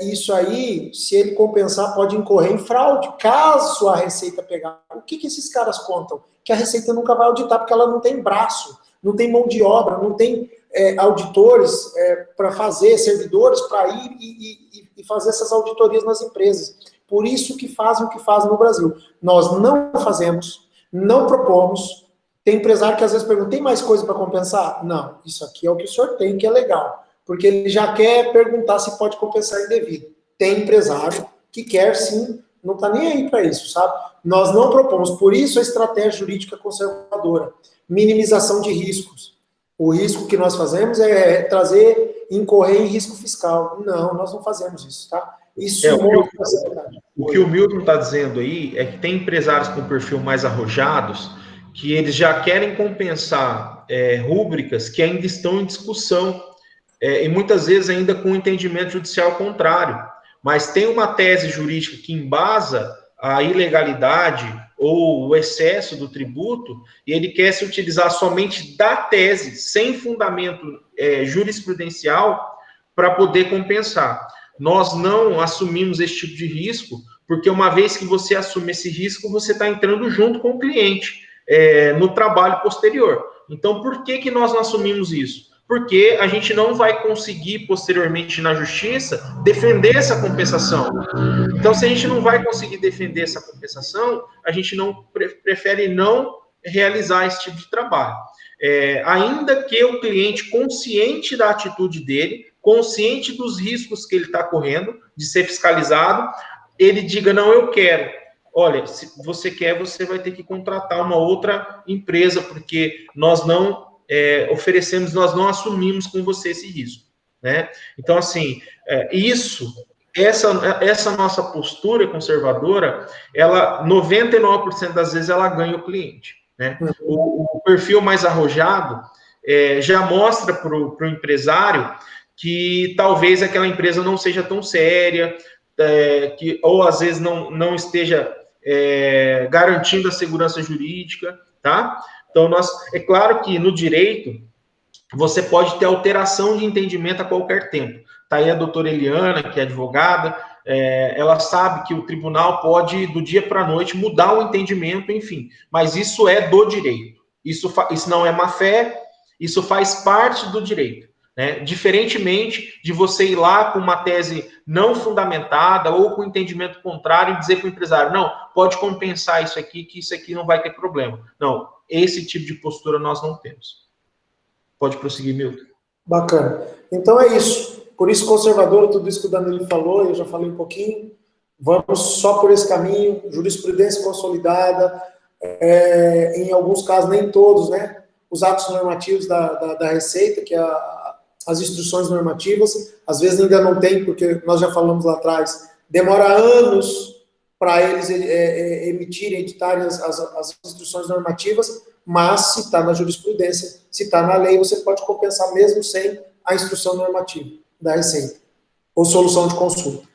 isso aí, se ele compensar, pode incorrer em fraude, caso a Receita pegar. O que esses caras contam? Que a Receita nunca vai auditar, porque ela não tem braço, não tem mão de obra, não tem auditores para fazer, servidores para ir e fazer essas auditorias nas empresas. Por isso que fazem o que fazem no Brasil. Nós não fazemos, não propomos. Tem empresário que às vezes pergunta, tem mais coisa para compensar? Não, isso aqui é o que o senhor tem, que é legal. Porque ele já quer perguntar se pode compensar indevido. Tem empresário que quer sim, não está nem aí para isso, sabe? Nós não propomos, por isso a estratégia jurídica conservadora, minimização de riscos. O risco que nós fazemos é incorrer em risco fiscal. Não, nós não fazemos isso, tá? Isso o que o Milton está dizendo aí é que tem empresários com perfil mais arrojados que eles já querem compensar rúbricas que ainda estão em discussão, e muitas vezes ainda com entendimento judicial contrário. Mas tem uma tese jurídica que embasa a ilegalidade ou o excesso do tributo, e ele quer se utilizar somente da tese, sem fundamento jurisprudencial, para poder compensar. Nós não assumimos esse tipo de risco, porque uma vez que você assume esse risco, você está entrando junto com o cliente no trabalho posterior. Então, por que nós não assumimos isso? Porque a gente não vai conseguir, posteriormente, na justiça, defender essa compensação. Então, se a gente não vai conseguir defender essa compensação, a gente prefere não realizar esse tipo de trabalho. Ainda que o cliente, consciente da atitude dele, consciente dos riscos que ele está correndo, de ser fiscalizado, ele diga, não, eu quero. Olha, se você quer, você vai ter que contratar uma outra empresa, porque nós não oferecemos, nós não assumimos com você esse risco, né? Então, assim, essa nossa postura conservadora, ela, 99% das vezes, ela ganha o cliente, né? O perfil mais arrojado já mostra para o empresário que talvez aquela empresa não seja tão séria, ou às vezes não esteja garantindo a segurança jurídica, tá? Então, é claro que no direito, você pode ter alteração de entendimento a qualquer tempo. Tá aí a doutora Eliana, que é advogada, ela sabe que o tribunal pode, do dia para a noite, mudar o entendimento, enfim, mas isso é do direito. Isso não é má fé, isso faz parte do direito, né? Diferentemente de você ir lá com uma tese não fundamentada ou com entendimento contrário e dizer para o empresário, não, pode compensar isso aqui, que isso aqui não vai ter problema. Não, esse tipo de postura nós não temos. Pode prosseguir, Milton. Bacana. Então é isso. Por isso, conservador, tudo isso que o Danilo falou, eu já falei um pouquinho, vamos só por esse caminho, jurisprudência consolidada, em alguns casos, nem todos, né? Os atos normativos da Receita, que é as instruções normativas, às vezes ainda não tem, porque nós já falamos lá atrás, demora anos para eles emitirem, editarem as instruções normativas, mas se está na jurisprudência, se está na lei, você pode compensar mesmo sem a instrução normativa da Receita, ou solução de consulta.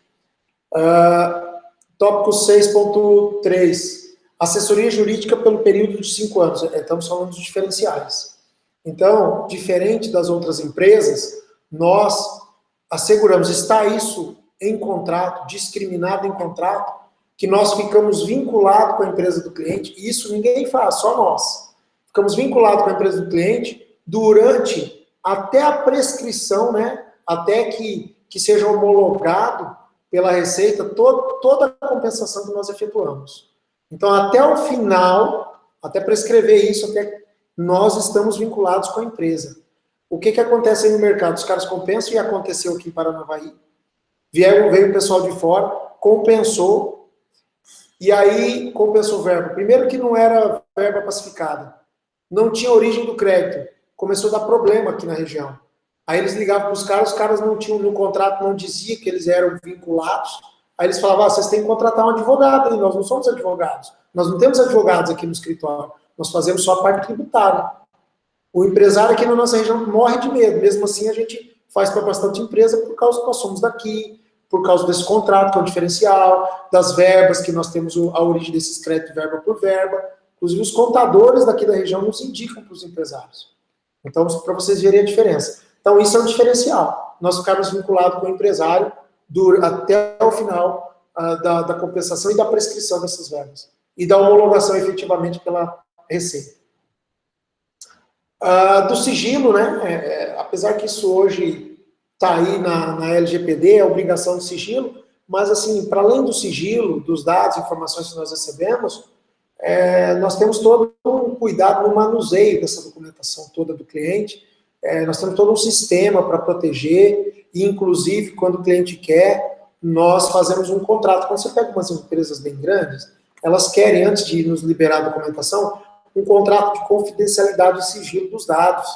Tópico 6.3, assessoria jurídica pelo período de 5 anos, estamos falando dos diferenciais. Então, diferente das outras empresas, nós asseguramos, está isso em contrato, discriminado em contrato, que nós ficamos vinculados com a empresa do cliente, e isso ninguém faz, só nós. Ficamos vinculados com a empresa do cliente durante, até a prescrição, né, até que seja homologado pela Receita toda a compensação que nós efetuamos. Então, até o final, até prescrever isso, até nós estamos vinculados com a empresa. O que acontece aí no mercado? Os caras compensam, e aconteceu aqui em Paranavaí. Veio o pessoal de fora, compensou, e aí compensou o verbo. Primeiro que não era verba pacificada. Não tinha origem do crédito. Começou a dar problema aqui na região. Aí eles ligavam para os caras não tinham, no contrato não dizia que eles eram vinculados. Aí eles falavam, vocês têm que contratar um advogado, e nós não somos advogados. Nós não temos advogados aqui no escritório. Nós fazemos só a parte tributária. O empresário aqui na nossa região morre de medo. Mesmo assim, a gente faz para bastante empresa por causa que nós somos daqui, por causa desse contrato, que é o diferencial, das verbas, que nós temos a origem desses créditos verba por verba. Inclusive, os contadores daqui da região nos indicam para os empresários. Então, para vocês verem a diferença. Então, isso é um diferencial. Nós ficamos vinculados com o empresário até o final da compensação e da prescrição dessas verbas. E da homologação, efetivamente, pela Receita. Do sigilo, né? Apesar que isso hoje está aí na LGPD, é obrigação de sigilo, mas, assim, para além do sigilo, dos dados, informações que nós recebemos, nós temos todo um cuidado no manuseio dessa documentação toda do cliente, nós temos todo um sistema para proteger, e inclusive, quando o cliente quer, nós fazemos um contrato. Quando você pega umas empresas bem grandes, elas querem, antes de nos liberar a documentação, um contrato de confidencialidade e sigilo dos dados.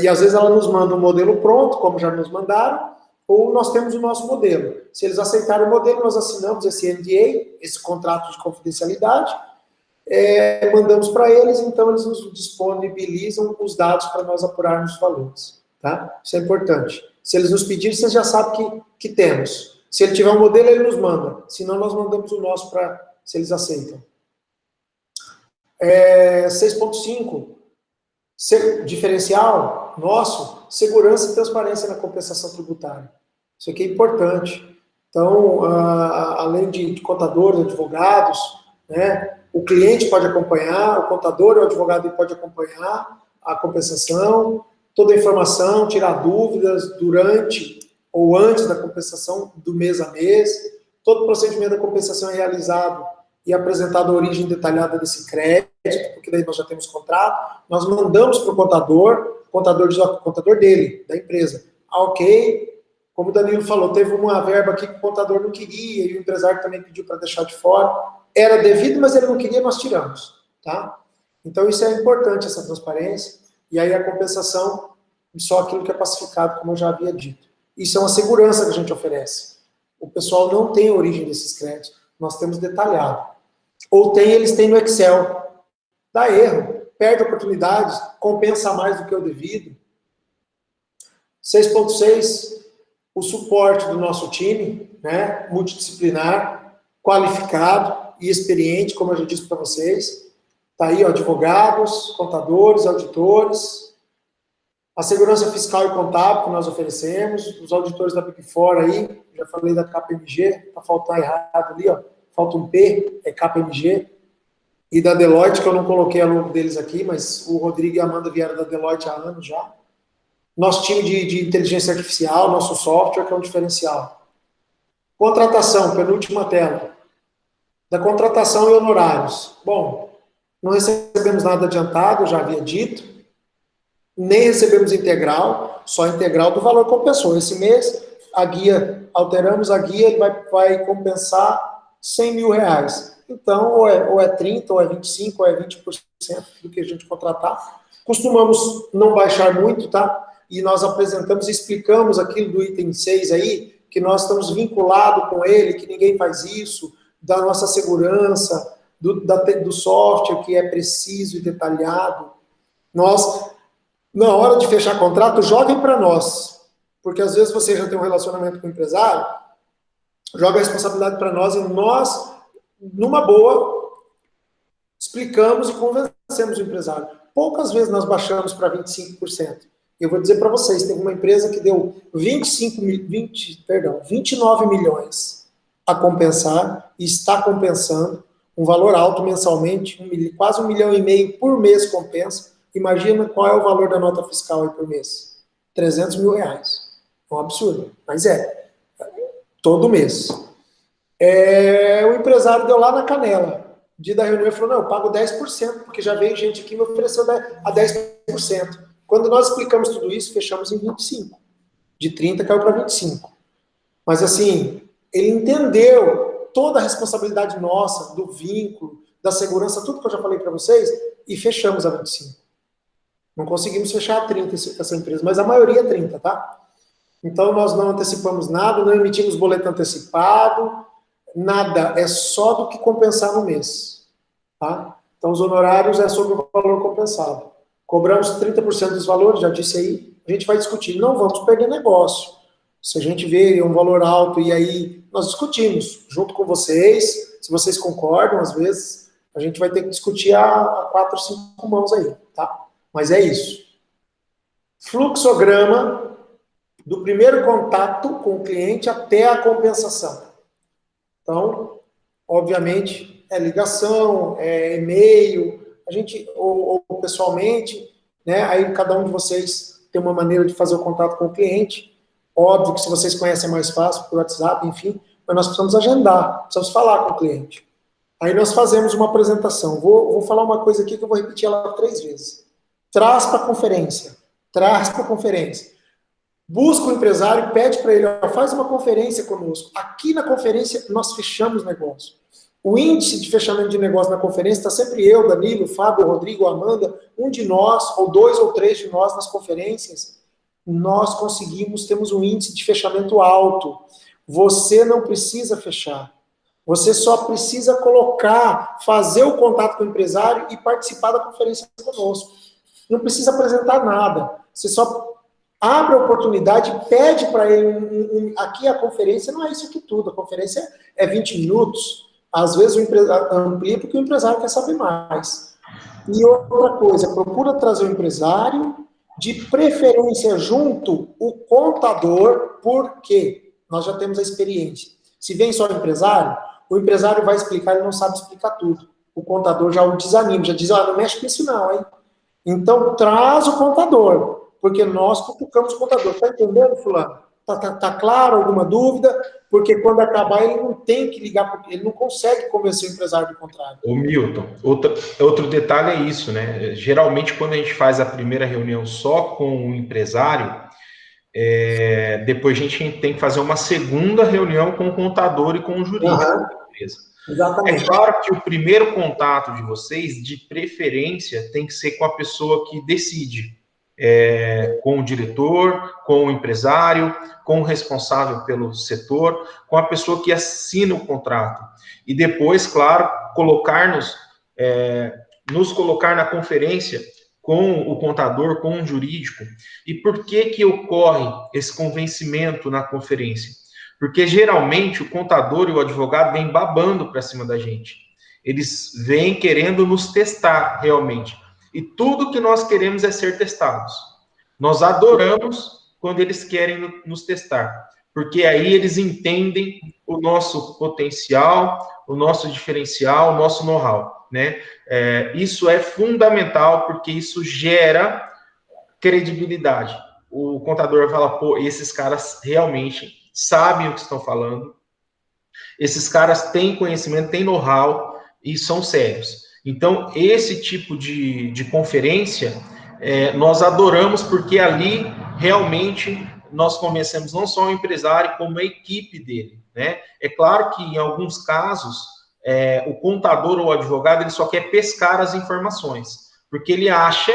E às vezes ela nos manda um modelo pronto, como já nos mandaram, ou nós temos o nosso modelo. Se eles aceitarem o modelo, nós assinamos esse NDA, esse contrato de confidencialidade, mandamos para eles, então eles nos disponibilizam os dados para nós apurarmos os valores. Tá? Isso é importante. Se eles nos pedirem, vocês já sabem que temos. Se ele tiver um modelo, ele nos manda. Senão, nós mandamos o nosso se eles aceitam. 6.5. Diferencial nosso, segurança e transparência na compensação tributária. Isso aqui é importante. Então, além de contadores, advogados, né, o cliente pode acompanhar, o contador e o advogado pode acompanhar a compensação, toda a informação, tirar dúvidas durante ou antes da compensação, do mês a mês. Todo o procedimento da compensação é realizado e apresentado a origem detalhada desse crédito, porque daí nós já temos contrato, nós mandamos para o contador diz, ó, o contador dele, da empresa. Ah, ok, como o Danilo falou, teve uma verba aqui que o contador não queria, e o empresário também pediu para deixar de fora. Era devido, mas ele não queria, nós tiramos. Tá? Então isso é importante, essa transparência, e aí a compensação, só aquilo que é pacificado, como eu já havia dito. Isso é uma segurança que a gente oferece. O pessoal não tem a origem desses créditos, nós temos detalhado. Ou eles têm no Excel. Dá erro, perde oportunidades, compensa mais do que o devido. 6.6, o suporte do nosso time, né, multidisciplinar, qualificado e experiente, como eu já disse para vocês. Está aí, ó, advogados, contadores, auditores, a segurança fiscal e contábil que nós oferecemos, os auditores da Big Four aí, já falei da KPMG, está faltando errado ali, ó, falta um P, é KPMG, e da Deloitte, que eu não coloquei a logo deles aqui, mas o Rodrigo e a Amanda vieram da Deloitte há anos já. Nosso time de inteligência artificial, nosso software, que é um diferencial. Contratação, penúltima tela. Da contratação e honorários. Bom, não recebemos nada adiantado, eu já havia dito, nem recebemos integral, só integral do valor compensou. Esse mês, a guia, alteramos a guia, ele vai compensar 100 mil reais. Então, ou é 30%, ou é 25%, ou é 20% do que a gente contratar. Costumamos não baixar muito, tá? E nós apresentamos e explicamos aquilo do item 6 aí, que nós estamos vinculados com ele, que ninguém faz isso, da nossa segurança, do software, que é preciso e detalhado. Nós, na hora de fechar contrato, joguem para nós. Porque às vezes você já tem um relacionamento com o empresário, joga a responsabilidade para nós e nós, numa boa, explicamos e convencemos o empresário. Poucas vezes nós baixamos para 25%. Eu vou dizer para vocês, teve uma empresa que deu 29 milhões a compensar, e está compensando, um valor alto mensalmente, quase 1,5 milhão por mês compensa. Imagina qual é o valor da nota fiscal aí por mês. 300 mil reais. É um absurdo, mas todo mês. O empresário deu lá na canela. Dia da reunião, ele falou, não, eu pago 10%, porque já veio gente aqui e me ofereceu a 10%. Quando nós explicamos tudo isso, fechamos em 25%. De 30% caiu para 25%. Mas assim, ele entendeu toda a responsabilidade nossa, do vínculo, da segurança, tudo que eu já falei para vocês, e fechamos a 25%. Não conseguimos fechar a 30% essa empresa, mas a maioria é 30%, tá? Então nós não antecipamos nada, não emitimos boleto antecipado, nada, é só do que compensar no mês, tá? Então os honorários é sobre o valor compensado. Cobramos 30% dos valores, já disse aí, a gente vai discutir, não vamos perder negócio. Se a gente vê um valor alto e aí nós discutimos junto com vocês, se vocês concordam, às vezes a gente vai ter que discutir a 4 ou 5 mãos aí, tá? Mas é isso. Fluxograma do primeiro contato com o cliente até a compensação. Então, obviamente, é ligação, é e-mail, a gente, ou pessoalmente, né? Aí cada um de vocês tem uma maneira de fazer o contato com o cliente. Óbvio que se vocês conhecem é mais fácil, por WhatsApp, enfim, mas nós precisamos agendar, precisamos falar com o cliente. Aí nós fazemos uma apresentação. Vou falar uma coisa aqui que eu vou repetir ela 3 vezes. Traz para a conferência. Traz para a conferência. Busca o empresário, pede para ele, ó, faz uma conferência conosco. Aqui na conferência nós fechamos negócio. O índice de fechamento de negócio na conferência está sempre eu, Danilo, Fábio, Rodrigo, Amanda, um de nós, ou 2 ou 3 de nós nas conferências. Nós conseguimos, temos um índice de fechamento alto. Você não precisa fechar. Você só precisa colocar, fazer o contato com o empresário e participar da conferência conosco. Não precisa apresentar nada. Você só abre a oportunidade e pede para ele. Aqui a conferência não é isso aqui tudo. A conferência é 20 minutos. Às vezes o empresário amplia porque o empresário quer saber mais. E outra coisa, procura trazer o empresário, de preferência junto o contador, porque nós já temos a experiência. Se vem só o empresário vai explicar, ele não sabe explicar tudo. O contador já o desanima, já diz, não mexe com isso não, hein? Então, traz o contador, porque nós cutucamos o contador. Tá entendendo, fulano? Tá claro alguma dúvida? Porque quando acabar ele não tem que ligar, ele não consegue convencer o empresário do contrário. Ô Milton, outro detalhe é isso, né? Geralmente quando a gente faz a primeira reunião só com o empresário, depois a gente tem que fazer uma segunda reunião com o contador e com o jurídico da empresa. Exatamente. É claro que o primeiro contato de vocês, de preferência, tem que ser com a pessoa que decide, com o diretor, com o empresário, com o responsável pelo setor, com a pessoa que assina o contrato. E depois, claro, nos colocar na conferência com o contador, com o jurídico. E por que ocorre esse convencimento na conferência? Porque geralmente o contador e o advogado vêm babando para cima da gente. Eles vêm querendo nos testar realmente. E tudo que nós queremos é ser testados. Nós adoramos quando eles querem nos testar, porque aí eles entendem o nosso potencial, o nosso diferencial, o nosso know-how, né? Isso é fundamental, porque isso gera credibilidade. O contador vai falar, pô, esses caras realmente sabem o que estão falando, esses caras têm conhecimento, têm know-how e são sérios. Então, esse tipo de conferência, nós adoramos, porque ali realmente nós conhecemos não só o empresário, como a equipe dele, né? É claro que em alguns casos, o contador ou o advogado, ele só quer pescar as informações, porque ele acha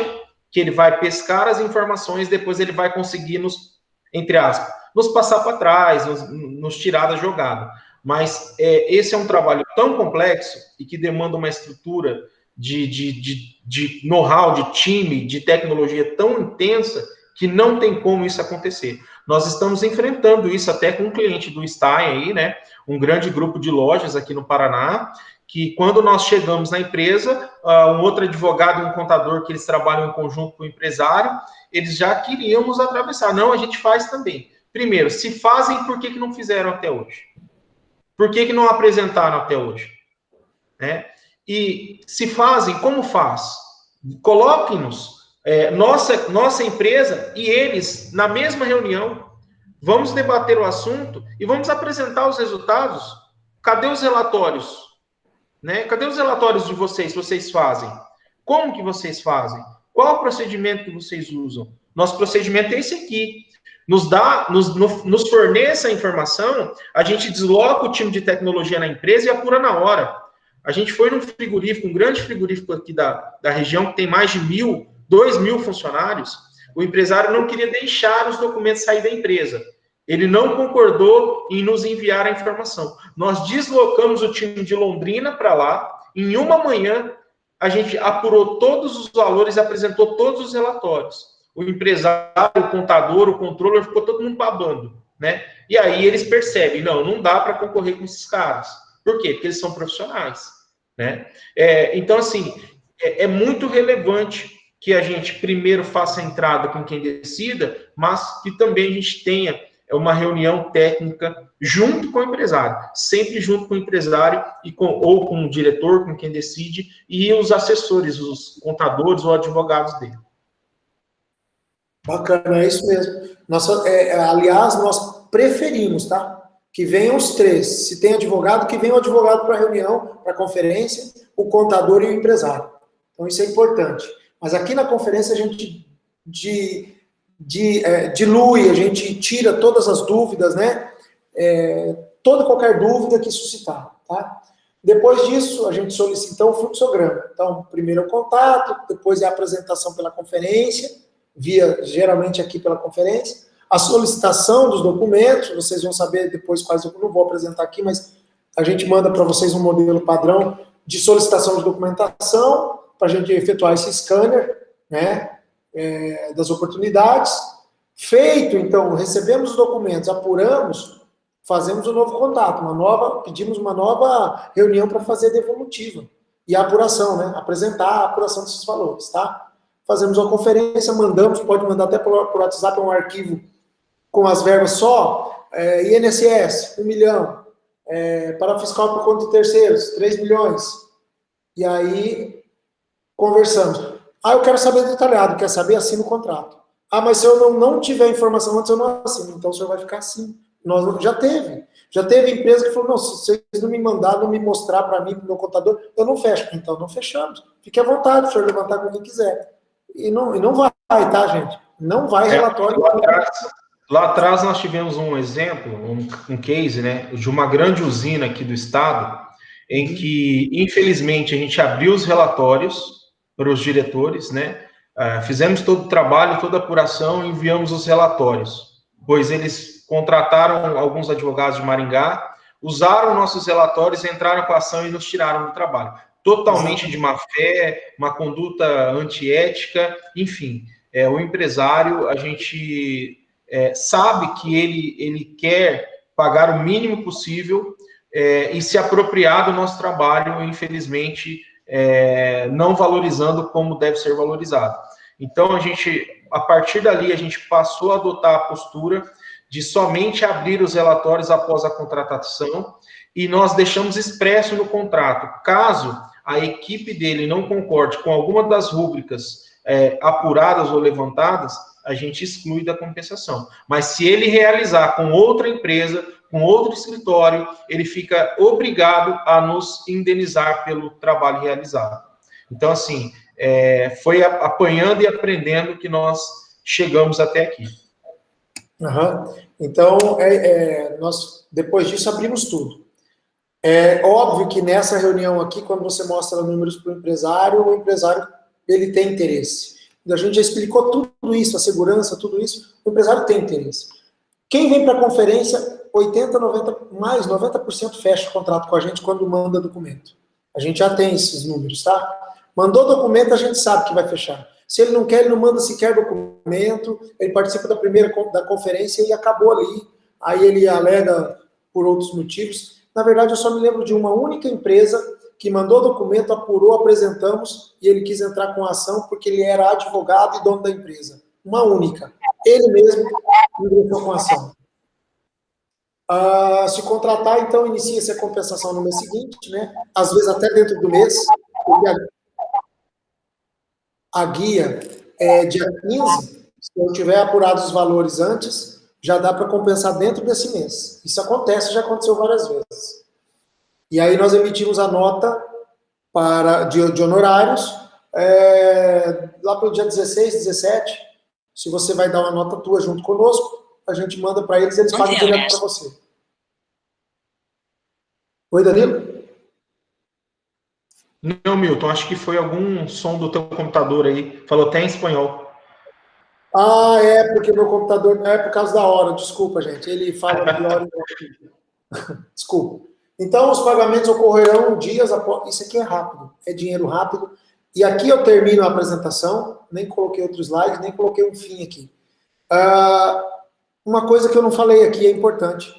que ele vai pescar as informações, depois ele vai conseguir entre aspas, nos passar para trás, nos tirar da jogada. Mas esse é um trabalho tão complexo e que demanda uma estrutura de know-how, de time, de tecnologia tão intensa, que não tem como isso acontecer. Nós estamos enfrentando isso até com um cliente do Stein aí, né? Um grande grupo de lojas aqui no Paraná, que quando nós chegamos na empresa, um outro advogado e um contador, que eles trabalham em conjunto com o empresário, eles já queriam nos atravessar. Não, a gente faz também. Primeiro, se fazem, por que não fizeram até hoje? Por que não apresentaram até hoje? Né? E se fazem, como faz? Coloquem-nos, nossa empresa e eles, na mesma reunião, vamos debater o assunto e vamos apresentar os resultados. Cadê os relatórios? Né? Cadê os relatórios de vocês fazem? Como que vocês fazem? Qual o procedimento que vocês usam? Nosso procedimento é esse aqui. Nos forneça a informação, a gente desloca o time de tecnologia na empresa e apura na hora. A gente foi num frigorífico, um grande frigorífico aqui da região, que tem mais de 2.000 funcionários. O empresário não queria deixar os documentos sair da empresa. Ele não concordou em nos enviar a informação. Nós deslocamos o time de Londrina para lá. Em uma manhã, a gente apurou todos os valores e apresentou todos os relatórios. O empresário, o contador, o controller, ficou todo mundo babando, né? E aí eles percebem, não dá para concorrer com esses caras. Por quê? Porque eles são profissionais, né? Então, assim, é muito relevante que a gente primeiro faça a entrada com quem decida, mas que também a gente tenha uma reunião técnica junto com o empresário, sempre junto com o empresário ou com o diretor, com quem decide, e os assessores, os contadores ou advogados dele. Bacana, é isso mesmo. Aliás, nós preferimos, tá? Que venham os três. Se tem advogado, que venha o advogado para a reunião, para a conferência, o contador e o empresário. Então, isso é importante. Mas aqui na conferência a gente dilui, a gente tira todas as dúvidas, né? Qualquer dúvida que suscitar, tá? Depois disso, a gente solicita um fluxograma. Então, primeiro é o contato, depois é a apresentação pela conferência, geralmente aqui pela conferência, a solicitação dos documentos, vocês vão saber depois quais eu não vou apresentar aqui, mas a gente manda para vocês um modelo padrão de solicitação de documentação, para a gente efetuar esse scanner, né, das oportunidades. Feito, então, recebemos os documentos, apuramos, fazemos um novo contato, pedimos uma nova reunião para fazer a devolutiva. E a apuração, né, apresentar a apuração desses valores, tá? Fazemos uma conferência, mandamos, pode mandar até por WhatsApp um arquivo com as verbas só, INSS, 1 milhão, para fiscal por conta de terceiros, 3 milhões. E aí, conversamos. Eu quero saber detalhado, quer saber? Assina o contrato. Ah, mas se eu não tiver informação antes, eu não assino. Então, o senhor vai ficar assim. Já teve empresa que falou, não, se vocês não me mandaram, não me mostrar para mim, para o meu contador, eu não fecho. Então, não fechamos. Fique à vontade, o senhor levantar com quem quiser. E não vai, tá, gente? Não vai relatório. Lá atrás nós tivemos um exemplo, um case, né, de uma grande usina aqui do estado, em que, infelizmente, a gente abriu os relatórios para os diretores, né, fizemos todo o trabalho, toda a apuração, enviamos os relatórios, pois eles contrataram alguns advogados de Maringá, usaram nossos relatórios, entraram com a ação e nos tiraram do trabalho. Totalmente de má fé, uma conduta antiética, enfim. O empresário, a gente sabe que ele quer pagar o mínimo possível e se apropriar do nosso trabalho, infelizmente, não valorizando como deve ser valorizado. Então, a partir dali, a gente passou a adotar a postura de somente abrir os relatórios após a contratação e nós deixamos expresso no contrato, caso a equipe dele não concorde com alguma das rúbricas apuradas ou levantadas, a gente exclui da compensação. Mas se ele realizar com outra empresa, com outro escritório, ele fica obrigado a nos indenizar pelo trabalho realizado. Então, assim, foi apanhando e aprendendo que nós chegamos até aqui. Uhum. Então, nós, depois disso, abrimos tudo. É óbvio que nessa reunião aqui, quando você mostra números para o empresário ele tem interesse. A gente já explicou tudo isso, a segurança, tudo isso, o empresário tem interesse. Quem vem para a conferência, 80, 90, mais 90% fecha o contrato com a gente quando manda documento. A gente já tem esses números, tá? Mandou documento, a gente sabe que vai fechar. Se ele não quer, ele não manda sequer documento, ele participa da conferência e acabou ali. Aí ele alega por outros motivos. Na verdade, eu só me lembro de uma única empresa que mandou documento, apurou, apresentamos, e ele quis entrar com a ação porque ele era advogado e dono da empresa. Uma única. Ele mesmo ingressou com a ação. Se contratar, então, inicia-se a compensação no mês seguinte, né? Às vezes até dentro do mês. A guia é dia 15. Se eu tiver apurado os valores antes, já dá para compensar dentro desse mês. Isso acontece, já aconteceu várias vezes. E aí nós emitimos a nota de honorários lá pelo dia 16, 17. Se você vai dar uma nota tua junto conosco, a gente manda para eles pagam direto para você. Oi, Danilo? Não, Milton, acho que foi algum som do teu computador aí. Falou até em espanhol. Porque meu computador... por causa da hora, desculpa, gente. Ele fala de hora. Desculpa. Então, os pagamentos ocorrerão dias após... Isso aqui é rápido, é dinheiro rápido. E aqui eu termino a apresentação, nem coloquei outro slide, nem coloquei um fim aqui. Uma coisa que eu não falei aqui é importante.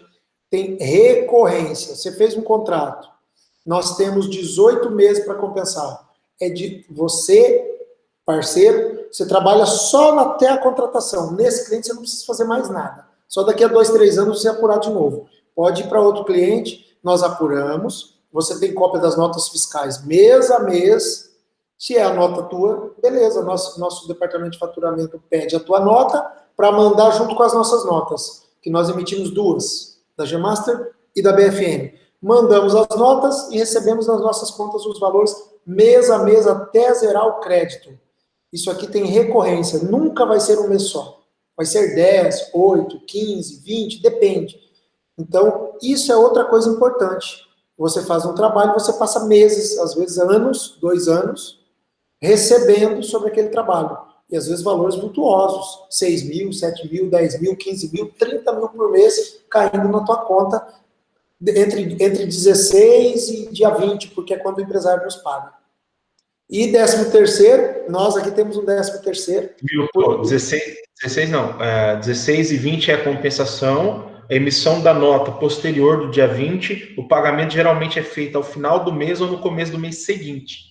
Tem recorrência. Você fez um contrato, nós temos 18 meses para compensar. É de você, parceiro, você trabalha só até a contratação. Nesse cliente você não precisa fazer mais nada. Só daqui a 2, 3 anos você apurar de novo. Pode ir para outro cliente, nós apuramos, você tem cópia das notas fiscais mês a mês. Se é a nota tua, beleza, nosso departamento de faturamento pede a tua nota para mandar junto com as nossas notas, que nós emitimos 2, da Gemaster e da BFN. Mandamos as notas e recebemos nas nossas contas os valores mês a mês até zerar o crédito. Isso aqui tem recorrência, nunca vai ser um mês só. Vai ser 10, 8, 15, 20, depende. Então, isso é outra coisa importante. Você faz um trabalho, você passa meses, às vezes anos, 2 anos, recebendo sobre aquele trabalho. E às vezes valores vultuosos, 6 mil, 7 mil, 10 mil, 15 mil, 30 mil por mês, caindo na tua conta entre 16 e dia 20, porque é quando o empresário nos paga. E 13º, nós aqui temos um 13º. 16 não, 16 e 20 é a compensação, a emissão da nota posterior do dia 20, o pagamento geralmente é feito ao final do mês ou no começo do mês seguinte.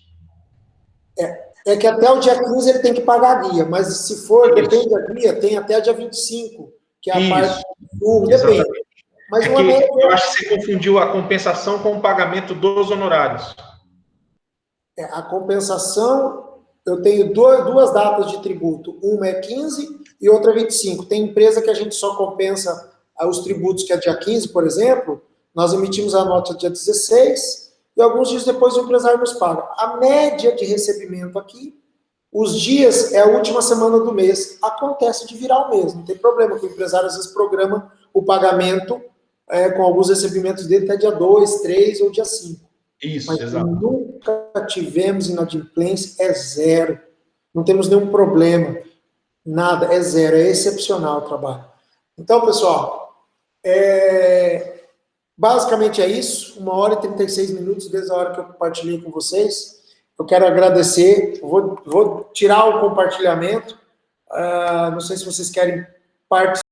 É que até o dia 15 ele tem que pagar a guia, mas se for, depende da guia, tem até dia 25, que é a parte do depende. Mas eu acho que você confundiu a compensação com o pagamento dos honorários. A compensação, eu tenho duas datas de tributo. Uma é 15 e outra 25. Tem empresa que a gente só compensa os tributos, que é dia 15, por exemplo, nós emitimos a nota dia 16, e alguns dias depois o empresário nos paga. A média de recebimento aqui, os dias é a última semana do mês. Acontece de virar o mês, não tem problema, que o empresário às vezes programa o pagamento com alguns recebimentos dele até dia 2, 3 ou dia 5. Isso, Mas exato. nunca tivemos inadimplência, é zero. Não temos nenhum problema, nada, é zero, é excepcional o trabalho. Então, pessoal, basicamente é isso, 1h36 desde a hora que eu compartilhei com vocês. Eu quero agradecer, vou tirar o compartilhamento, não sei se vocês querem participar.